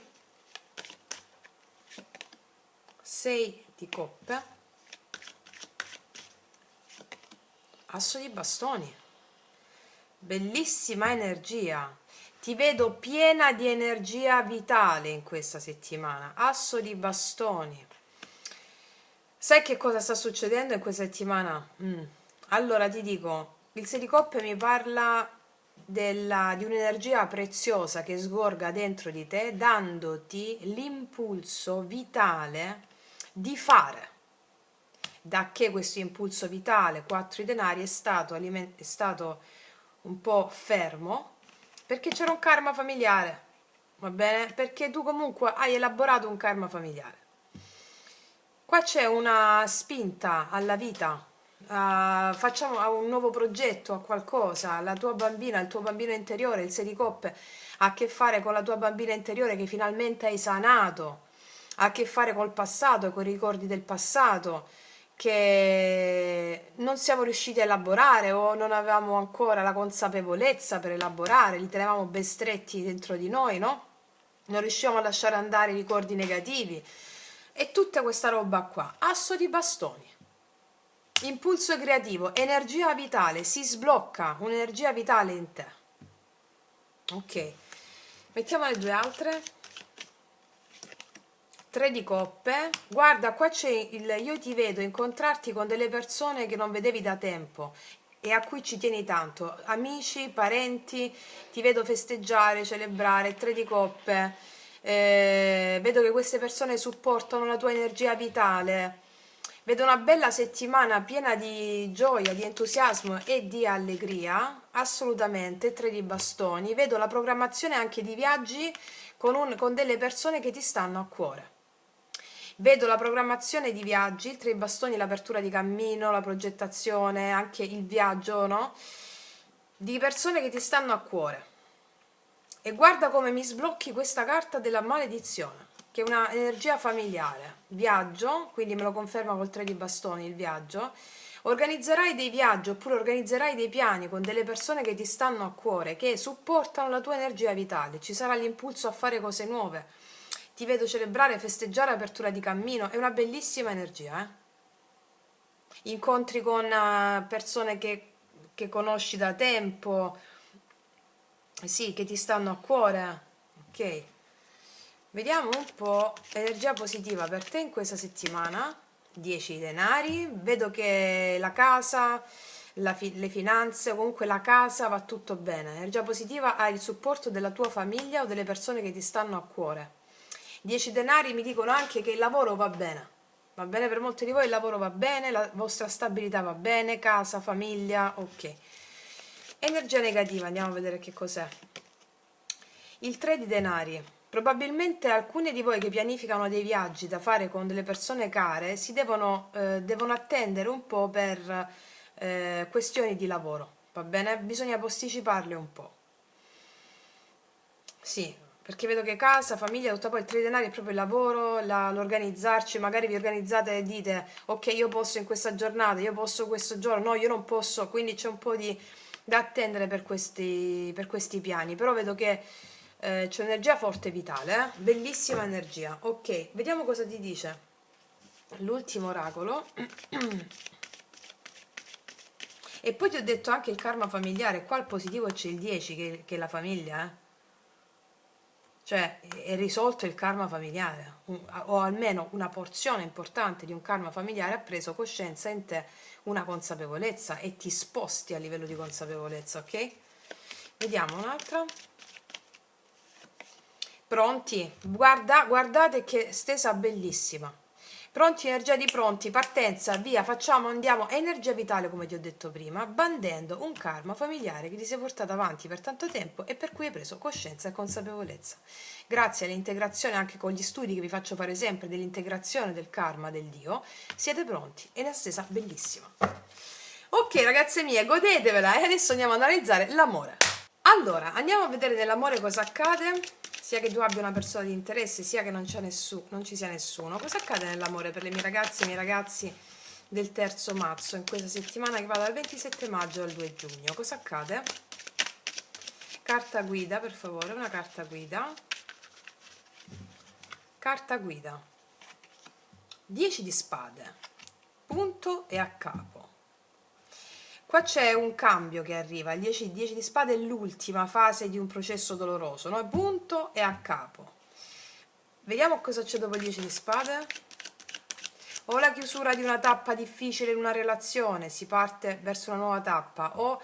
6 di coppe, asso di bastoni. Bellissima energia, ti vedo piena di energia vitale in questa settimana. Asso di bastoni. Sai che cosa sta succedendo in questa settimana? Allora ti dico, il 6 di coppe mi parla di un'energia preziosa che sgorga dentro di te, dandoti l'impulso vitale di fare. Da che questo impulso vitale, 4 i denari, è stato un po' fermo, perché c'era un karma familiare, va bene? Perché tu comunque hai elaborato un karma familiare. Qua c'è una spinta alla vita, facciamo a un nuovo progetto, a qualcosa. La tua bambina, il tuo bambino interiore, il 6 di coppe, ha a che fare con la tua bambina interiore che finalmente hai sanato, ha a che fare col passato, con i ricordi del passato che non siamo riusciti a elaborare o non avevamo ancora la consapevolezza per elaborare, li tenevamo ben stretti dentro di noi, no? Non riuscivamo a lasciare andare i ricordi negativi e tutta questa roba qua. Asso di bastoni, impulso creativo, energia vitale, si sblocca un'energia vitale in te. Ok, mettiamo le due altre. 3 di coppe. Guarda, qua c'è io ti vedo incontrarti con delle persone che non vedevi da tempo e a cui ci tieni tanto, amici, parenti, ti vedo festeggiare, celebrare. 3 di coppe. Vedo che queste persone supportano la tua energia vitale. Vedo una bella settimana piena di gioia, di entusiasmo e di allegria, assolutamente. 3 di bastoni. Vedo la programmazione anche di viaggi con delle persone che ti stanno a cuore. Vedo la programmazione di viaggi, il 3 di bastoni, l'apertura di cammino, la progettazione, anche il viaggio, no? Di persone che ti stanno a cuore. E guarda come mi sblocchi questa carta della maledizione, che è una energia familiare. Viaggio, quindi me lo conferma col 3 di bastoni il viaggio. Organizzerai dei viaggi oppure organizzerai dei piani con delle persone che ti stanno a cuore, che supportano la tua energia vitale. Ci sarà l'impulso a fare cose nuove. Ti vedo celebrare, festeggiare, apertura di cammino. È una bellissima energia, Incontri con persone che conosci da tempo, sì, che ti stanno a cuore. Ok, vediamo un po' energia positiva per te in questa settimana. 10 denari, vedo che la casa, le finanze, comunque la casa, va tutto bene. Energia positiva, hai il supporto della tua famiglia o delle persone che ti stanno a cuore. 10 denari mi dicono anche che il lavoro va bene per molti di voi, il lavoro va bene, la vostra stabilità va bene, casa, famiglia, ok. Energia negativa, andiamo a vedere che cos'è. Il 3 di denari. Probabilmente alcuni di voi che pianificano dei viaggi da fare con delle persone care devono attendere un po' per questioni di lavoro, va bene? Bisogna posticiparle un po'. Sì, perché vedo che casa, famiglia, tutto poi il 3 di denari è proprio il lavoro, l'organizzarci, magari vi organizzate e dite ok, io posso in questa giornata, io posso questo giorno, no, io non posso, quindi c'è un po' da attendere per questi piani, però vedo che c'è un'energia forte e vitale, bellissima energia. Ok, vediamo cosa ti dice l'ultimo oracolo. E poi ti ho detto anche il karma familiare, qua al positivo c'è il 10 che è la famiglia, cioè è risolto il karma familiare, o almeno una porzione importante di un karma familiare ha preso coscienza in te, una consapevolezza, e ti sposti a livello di consapevolezza, ok? Vediamo un'altra. Pronti? Guardate che stesa bellissima. Pronti, energia di pronti, partenza, via, facciamo, andiamo. Energia vitale, come ti ho detto prima, bandendo un karma familiare che ti sei portato avanti per tanto tempo e per cui hai preso coscienza e consapevolezza. Grazie all'integrazione anche con gli studi che vi faccio fare sempre dell'integrazione del karma del Dio, siete pronti e la stesa bellissima. Ok ragazze mie, godetevela e adesso andiamo ad analizzare l'amore. Allora, andiamo a vedere nell'amore cosa accade, sia che tu abbia una persona di interesse, sia che non ci sia nessuno. Cosa accade nell'amore per le mie ragazze e i miei ragazzi del terzo mazzo in questa settimana che va dal 27 maggio al 2 giugno? Cosa accade? Carta guida, per favore, una carta guida. Carta guida. 10 di spade. Punto e a capo. Qua c'è un cambio che arriva, il 10 di spade è l'ultima fase di un processo doloroso, no? Punto e a capo. Vediamo cosa c'è dopo il 10 di spade. O la chiusura di una tappa difficile in una relazione, si parte verso una nuova tappa, o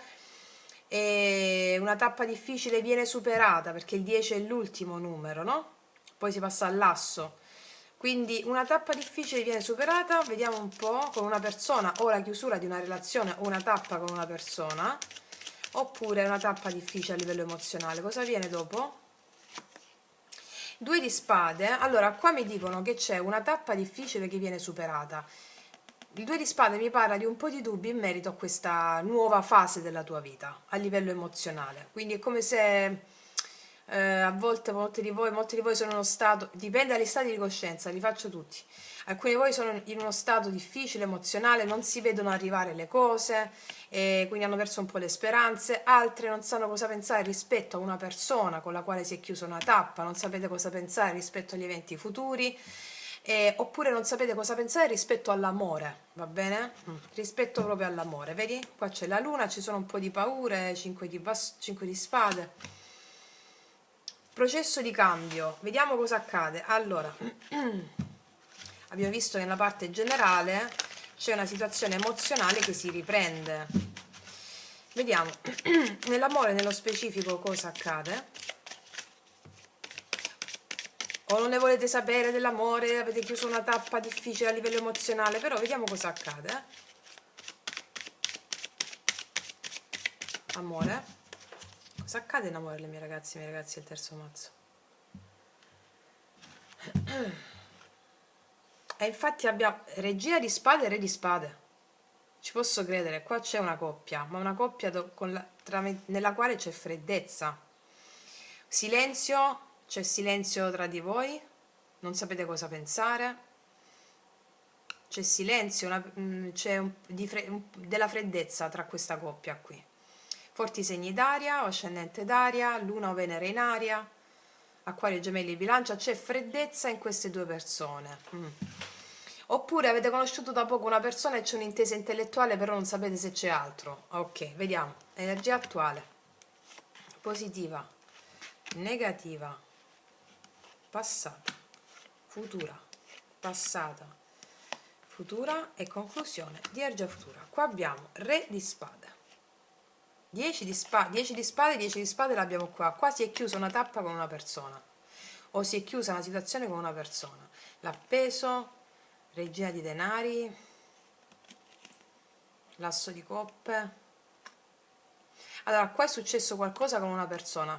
una tappa difficile viene superata, perché il 10 è l'ultimo numero, no? Poi si passa all'asso. Quindi una tappa difficile viene superata, vediamo un po', con una persona, o la chiusura di una relazione o una tappa con una persona, oppure una tappa difficile a livello emozionale. Cosa viene dopo? 2 di spade. Allora, qua mi dicono che c'è una tappa difficile che viene superata. Il 2 di spade mi parla di un po' di dubbi in merito a questa nuova fase della tua vita, a livello emozionale. Quindi è come se a volte molti di voi sono in uno stato, dipende dagli stati di coscienza, li faccio tutti. Alcuni di voi sono in uno stato difficile, emozionale, non si vedono arrivare le cose, e quindi hanno perso un po' le speranze. Altri non sanno cosa pensare rispetto a una persona con la quale si è chiusa una tappa, non sapete cosa pensare rispetto agli eventi futuri, oppure non sapete cosa pensare rispetto all'amore, va bene? Rispetto proprio all'amore, vedi? Qua c'è la luna, ci sono un po' di paure, 5 di spade. Processo di cambio, vediamo cosa accade. Allora, abbiamo visto che nella parte generale c'è una situazione emozionale che si riprende. Vediamo nell'amore nello specifico cosa accade. O non ne volete sapere dell'amore, avete chiuso una tappa difficile a livello emozionale, però vediamo cosa accade. Amore. Cosa accade in amore alle mie ragazze e ai miei ragazzi del terzo mazzo? E infatti abbiamo regina di spade e re di spade. Ci posso credere, qua c'è una coppia, ma una coppia nella quale c'è freddezza. Silenzio, c'è silenzio tra di voi, non sapete cosa pensare. C'è silenzio, c'è della freddezza tra questa coppia qui. Forti segni d'aria o ascendente d'aria, luna o venere in aria, acquario, gemelli e bilancia, c'è freddezza in queste due persone. Oppure avete conosciuto da poco una persona e c'è un'intesa intellettuale, però non sapete se c'è altro. Ok, vediamo. Energia attuale. Positiva, negativa, passata, futura, passata, futura e conclusione di energia futura. Qua abbiamo Re di Spade, 10 di spade, 10 di spade, 10 di spade l'abbiamo qua. Qua si è chiusa una tappa con una persona, o si è chiusa una situazione con una persona. L'appeso, Regina di Denari, l'Asso di Coppe. Allora, qua è successo qualcosa con una persona.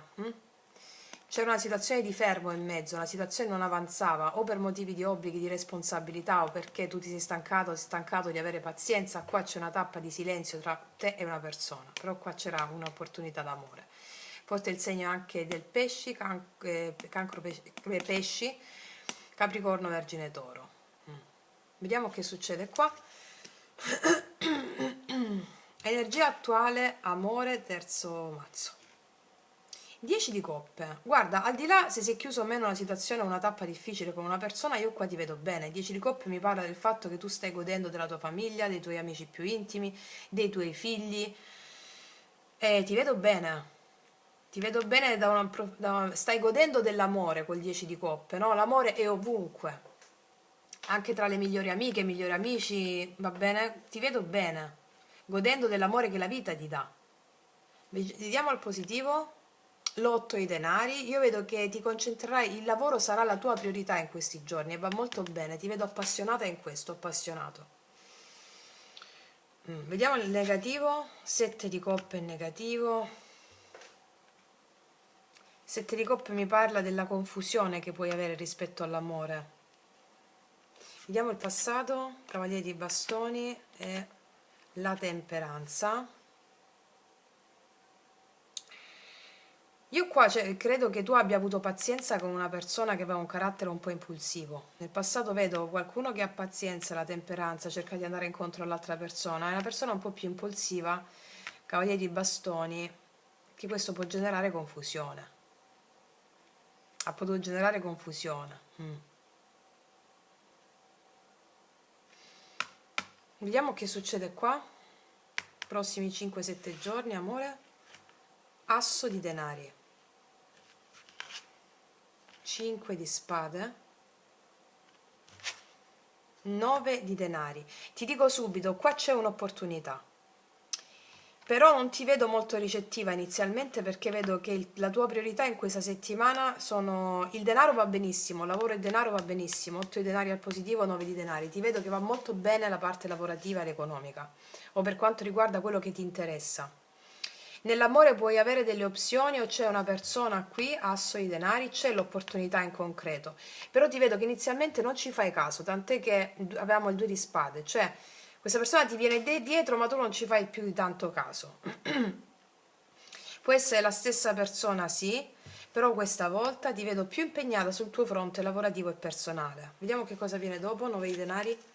C'era una situazione di fermo in mezzo, la situazione non avanzava, o per motivi di obblighi, di responsabilità, o perché tu ti sei stancato di avere pazienza. Qua c'è una tappa di silenzio tra te e una persona, però qua c'era un'opportunità d'amore. Forse il segno anche del pesci, cancro pesci, Capricorno, Vergine, Toro. Vediamo che succede qua. Energia attuale, amore, terzo mazzo. 10 di coppe. Guarda, al di là se si è chiuso o meno una situazione o una tappa difficile con una persona, io qua ti vedo bene. 10 di coppe mi parla del fatto che tu stai godendo della tua famiglia, dei tuoi amici più intimi, dei tuoi figli. E ti vedo bene. Ti vedo bene stai godendo dell'amore col 10 di coppe, no? L'amore è ovunque. Anche tra le migliori amiche, i migliori amici, va bene? Ti vedo bene. Godendo dell'amore che la vita ti dà. Vediamo al positivo. L'8 di denari, io vedo che ti concentrerai, il lavoro sarà la tua priorità in questi giorni e va molto bene, ti vedo appassionata in questo, appassionato. Vediamo il negativo, 7 di coppe è negativo. 7 di coppe mi parla della confusione che puoi avere rispetto all'amore. Vediamo il passato, Cavaliere di Bastoni e la Temperanza. Io qua credo che tu abbia avuto pazienza con una persona che aveva un carattere un po' impulsivo. Nel passato vedo qualcuno che ha pazienza, la temperanza, cerca di andare incontro all'altra persona. È una persona un po' più impulsiva, Cavaliere di Bastoni, che questo può generare confusione. Ha potuto generare confusione. Vediamo che succede qua. Prossimi 5-7 giorni, amore. Asso di denari. 5 di spade, 9 di denari. Ti dico subito, qua c'è un'opportunità, però non ti vedo molto ricettiva inizialmente, perché vedo che la tua priorità in questa settimana sono il denaro. Va benissimo, lavoro e denaro va benissimo, 8 di denari al positivo, 9 di denari. Ti vedo che va molto bene la parte lavorativa ed economica, o per quanto riguarda quello che ti interessa. Nell'amore puoi avere delle opzioni, o c'è una persona qui, asso di denari, c'è l'opportunità in concreto, però ti vedo che inizialmente non ci fai caso, tant'è che avevamo il 2 di spade, cioè questa persona ti viene dietro ma tu non ci fai più di tanto caso. Può essere la stessa persona, sì, però questa volta ti vedo più impegnata sul tuo fronte lavorativo e personale. Vediamo che cosa viene dopo, 9 di denari.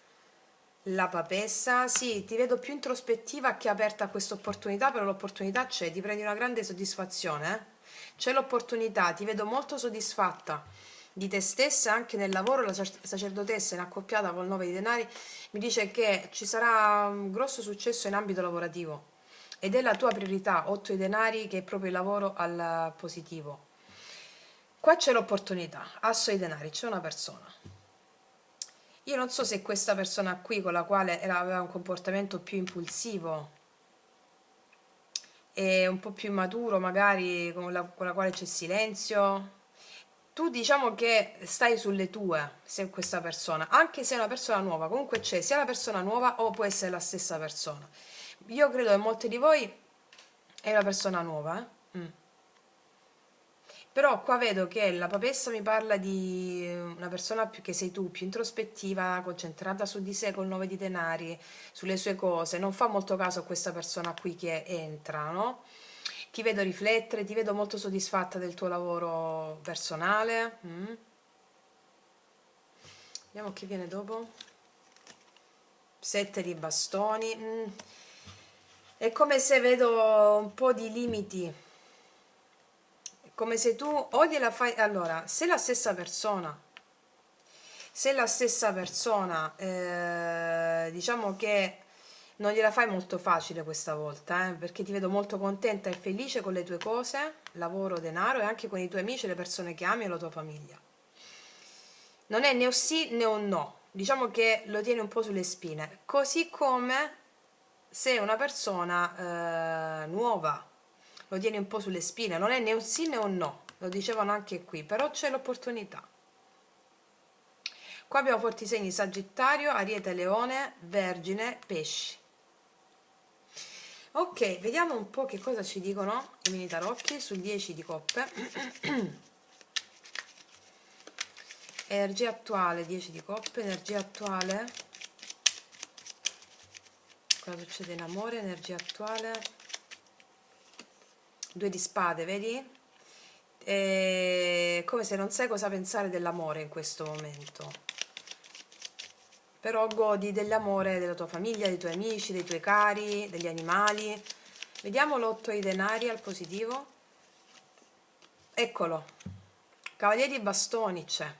La papessa, sì, ti vedo più introspettiva che aperta a questa opportunità, però l'opportunità c'è, ti prendi una grande soddisfazione, C'è l'opportunità, ti vedo molto soddisfatta di te stessa anche nel lavoro. La sacerdotessa in accoppiata col 9 di denari mi dice che ci sarà un grosso successo in ambito lavorativo ed è la tua priorità, 8 di denari, che è proprio il lavoro al positivo. Qua c'è l'opportunità, asso di denari, c'è una persona. Io non so se questa persona qui con la quale aveva un comportamento più impulsivo e un po' più immaturo, magari con la quale c'è silenzio. Tu diciamo che stai sulle tue, se questa persona, anche se è una persona nuova, comunque c'è sia la persona nuova o può essere la stessa persona. Io credo che molti di voi è una persona nuova, Però qua vedo che la papessa mi parla di una persona più che sei tu, più introspettiva, concentrata su di sé col 9 di denari, sulle sue cose. Non fa molto caso a questa persona qui che entra, no? Ti vedo riflettere, ti vedo molto soddisfatta del tuo lavoro personale. Vediamo che viene dopo. 7 di bastoni. È come se vedo un po' di limiti, come se tu o gliela fai. Allora, se la stessa persona, diciamo che non gliela fai molto facile questa volta, perché ti vedo molto contenta e felice con le tue cose, lavoro, denaro, e anche con i tuoi amici, le persone che ami e la tua famiglia. Non è né un sì né un no, diciamo che lo tieni un po' sulle spine, così come se una persona nuova lo tieni un po' sulle spine, non è né un sì né un no, lo dicevano anche qui, però c'è l'opportunità. Qua abbiamo forti segni Sagittario, Ariete, Leone, Vergine, Pesci. Ok, vediamo un po' che cosa ci dicono i mini tarocchi sul 10 di coppe. Energia attuale, 10 di coppe, energia attuale. Cosa succede in amore, energia attuale. 2 di spade, vedi? È come se non sai cosa pensare dell'amore in questo momento. Però godi dell'amore della tua famiglia, dei tuoi amici, dei tuoi cari, degli animali. Vediamo l'8 di denari al positivo. Eccolo, Cavaliere di bastoni c'è.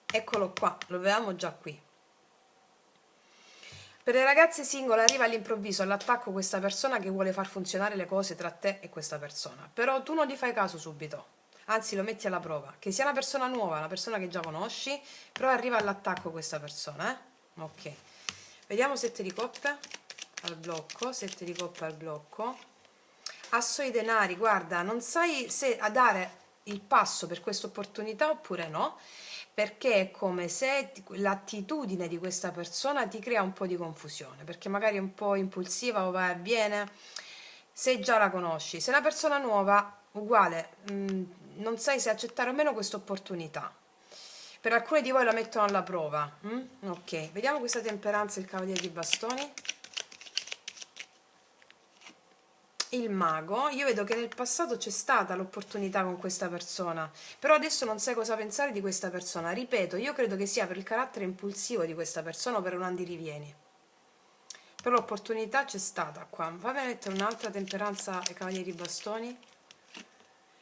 Eccolo qua, lo avevamo già qui. Per le ragazze single arriva all'improvviso all'attacco questa persona che vuole far funzionare le cose tra te e questa persona, però tu non gli fai caso subito, anzi lo metti alla prova, che sia una persona nuova, una persona che già conosci, però arriva all'attacco questa persona, Ok, vediamo 7 di coppe al blocco, 7 di coppe al blocco, asso di denari, guarda, non sai se a dare il passo per questa opportunità oppure no, perché è come se l'attitudine di questa persona ti crea un po' di confusione, perché magari è un po' impulsiva o va e viene, se già la conosci. Se è una persona nuova, uguale, non sai se accettare o meno questa opportunità. Per alcuni di voi la mettono alla prova. Ok, vediamo questa temperanza, il cavaliere di bastoni. Il mago, io vedo che nel passato c'è stata l'opportunità con questa persona, però adesso non sai cosa pensare di questa persona. Ripeto, io credo che sia per il carattere impulsivo di questa persona o per un andirivieni. Però l'opportunità c'è stata qua. Fammi mettere un'altra temperanza ai cavalieri bastoni.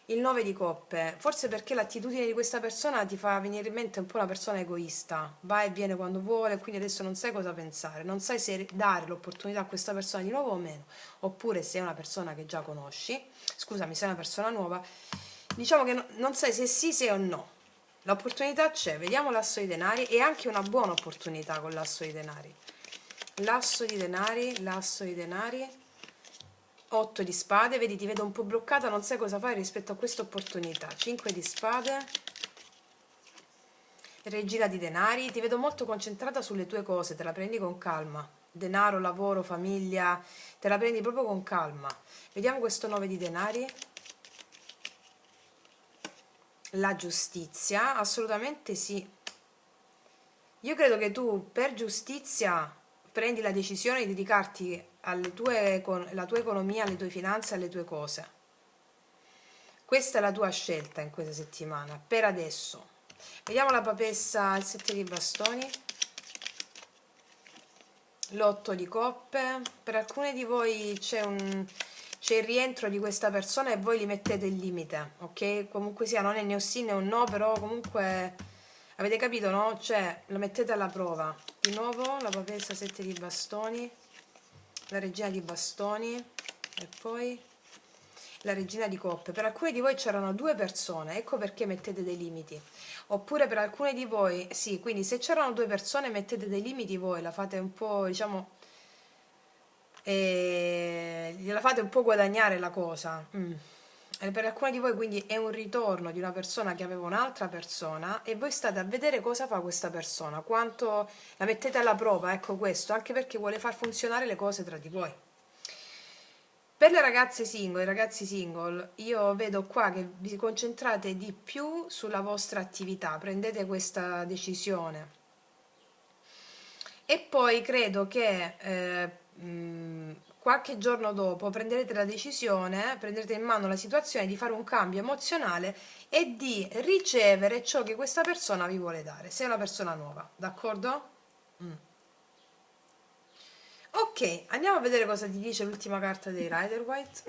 Il 9 di coppe, forse perché l'attitudine di questa persona ti fa venire in mente un po' una persona egoista, va e viene quando vuole, quindi adesso non sai cosa pensare, non sai se dare l'opportunità a questa persona di nuovo o meno, oppure se è una persona che già conosci, scusami, se è una persona nuova, diciamo che non sai se sì, se o no. L'opportunità c'è, vediamo l'asso di denari, e anche una buona opportunità con l'asso di denari. L'asso di denari, l'asso di denari. 8 di spade, vedi, ti vedo un po' bloccata, non sai cosa fare rispetto a questa opportunità. 5 di spade, regina di denari, ti vedo molto concentrata sulle tue cose, te la prendi con calma. Denaro, lavoro, famiglia, te la prendi proprio con calma. Vediamo questo 9 di denari. La giustizia, assolutamente sì. Io credo che tu per giustizia prendi la decisione di dedicarti alla tua economia, alle tue finanze, alle tue cose. Questa è la tua scelta in questa settimana, per adesso. Vediamo la papessa al 7 di bastoni, l'8 di coppe. Per alcuni di voi c'è il rientro di questa persona e voi gli mettete il limite, ok? Comunque sia, non è né un sì né un no, però comunque avete capito, no? Cioè, lo mettete alla prova. Di nuovo la papessa 7 di bastoni, la regina di bastoni e poi la regina di coppe. Per alcuni di voi c'erano 2 persone, ecco perché mettete dei limiti. Oppure per alcuni di voi, sì, quindi se c'erano 2 persone mettete dei limiti voi, la fate un po', diciamo, gliela fate un po' guadagnare la cosa. E per alcuni di voi quindi è un ritorno di una persona che aveva un'altra persona e voi state a vedere cosa fa questa persona, quanto la mettete alla prova, ecco questo, anche perché vuole far funzionare le cose tra di voi. Per le ragazze single, i ragazzi single, io vedo qua che vi concentrate di più sulla vostra attività, prendete questa decisione. E poi credo che qualche giorno dopo prenderete la decisione, prenderete in mano la situazione di fare un cambio emozionale e di ricevere ciò che questa persona vi vuole dare, se è una persona nuova, d'accordo? Ok, andiamo a vedere cosa ti dice l'ultima carta dei Rider White.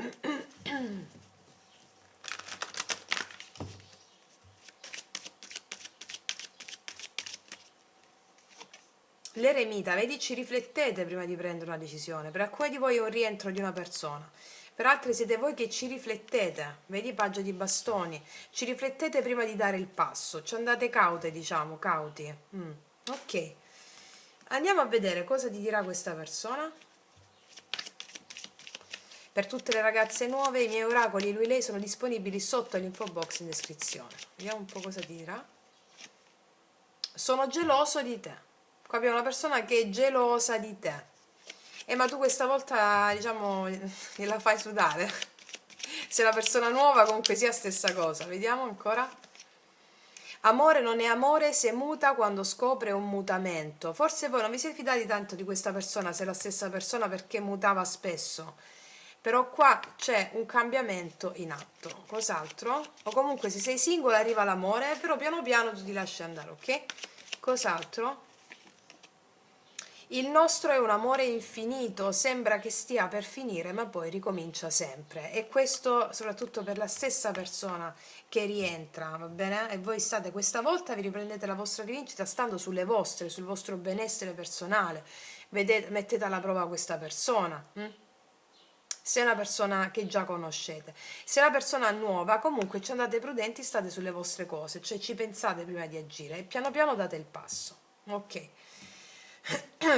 L'eremita, vedi, ci riflettete prima di prendere una decisione. Per alcuni di voi è un rientro di una persona, per altri siete voi che ci riflettete, vedi, paggio di bastoni, ci riflettete prima di dare il passo, ci andate caute, diciamo, cauti. Ok, andiamo a vedere cosa ti dirà questa persona. Per tutte le ragazze nuove, i miei oracoli, lui e lei, sono disponibili sotto l'info box in descrizione. Vediamo un po' cosa ti dirà. Sono geloso di te. Qua abbiamo una persona che è gelosa di te. Ma tu questa volta, diciamo, gliela fai sudare. Se la persona nuova, comunque sia stessa cosa. Vediamo ancora. Amore non è amore se muta quando scopre un mutamento. Forse voi non vi siete fidati tanto di questa persona, se è la stessa persona, perché mutava spesso. Però qua c'è un cambiamento in atto. Cos'altro? O comunque se sei singola arriva l'amore, però piano piano tu ti lasci andare, ok? Cos'altro? Il nostro è un amore infinito, sembra che stia per finire, ma poi ricomincia sempre. E questo soprattutto per la stessa persona che rientra, va bene? E voi state questa volta, vi riprendete la vostra rivincita stando sulle vostre, sul vostro benessere personale. Vedete, mettete alla prova questa persona. Se è una persona che già conoscete. Se è una persona nuova, comunque ci andate prudenti, state sulle vostre cose, cioè ci pensate prima di agire e piano piano date il passo. Ok.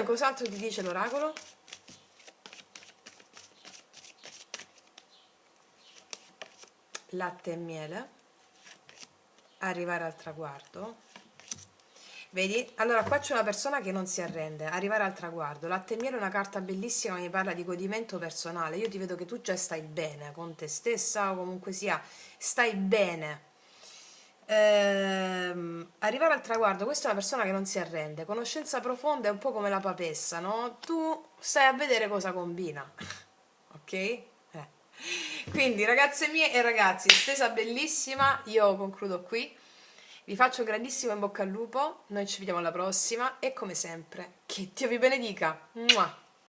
Cos'altro ti dice l'oracolo? Latte e miele. Arrivare al traguardo. Vedi? Allora qua c'è una persona che non si arrende. Arrivare al traguardo. Latte e miele è una carta bellissima che mi parla di godimento personale. Io ti vedo che tu già stai bene con te stessa, o comunque sia, stai bene. Arrivare al traguardo, questa è una persona che non si arrende. Conoscenza profonda è un po' come la papessa, no? Tu stai a vedere cosa combina. Ok? Quindi ragazze mie e ragazzi, stesa bellissima, io concludo qui. Vi faccio un grandissimo in bocca al lupo, noi ci vediamo alla prossima e come sempre, che Dio vi benedica. Mua!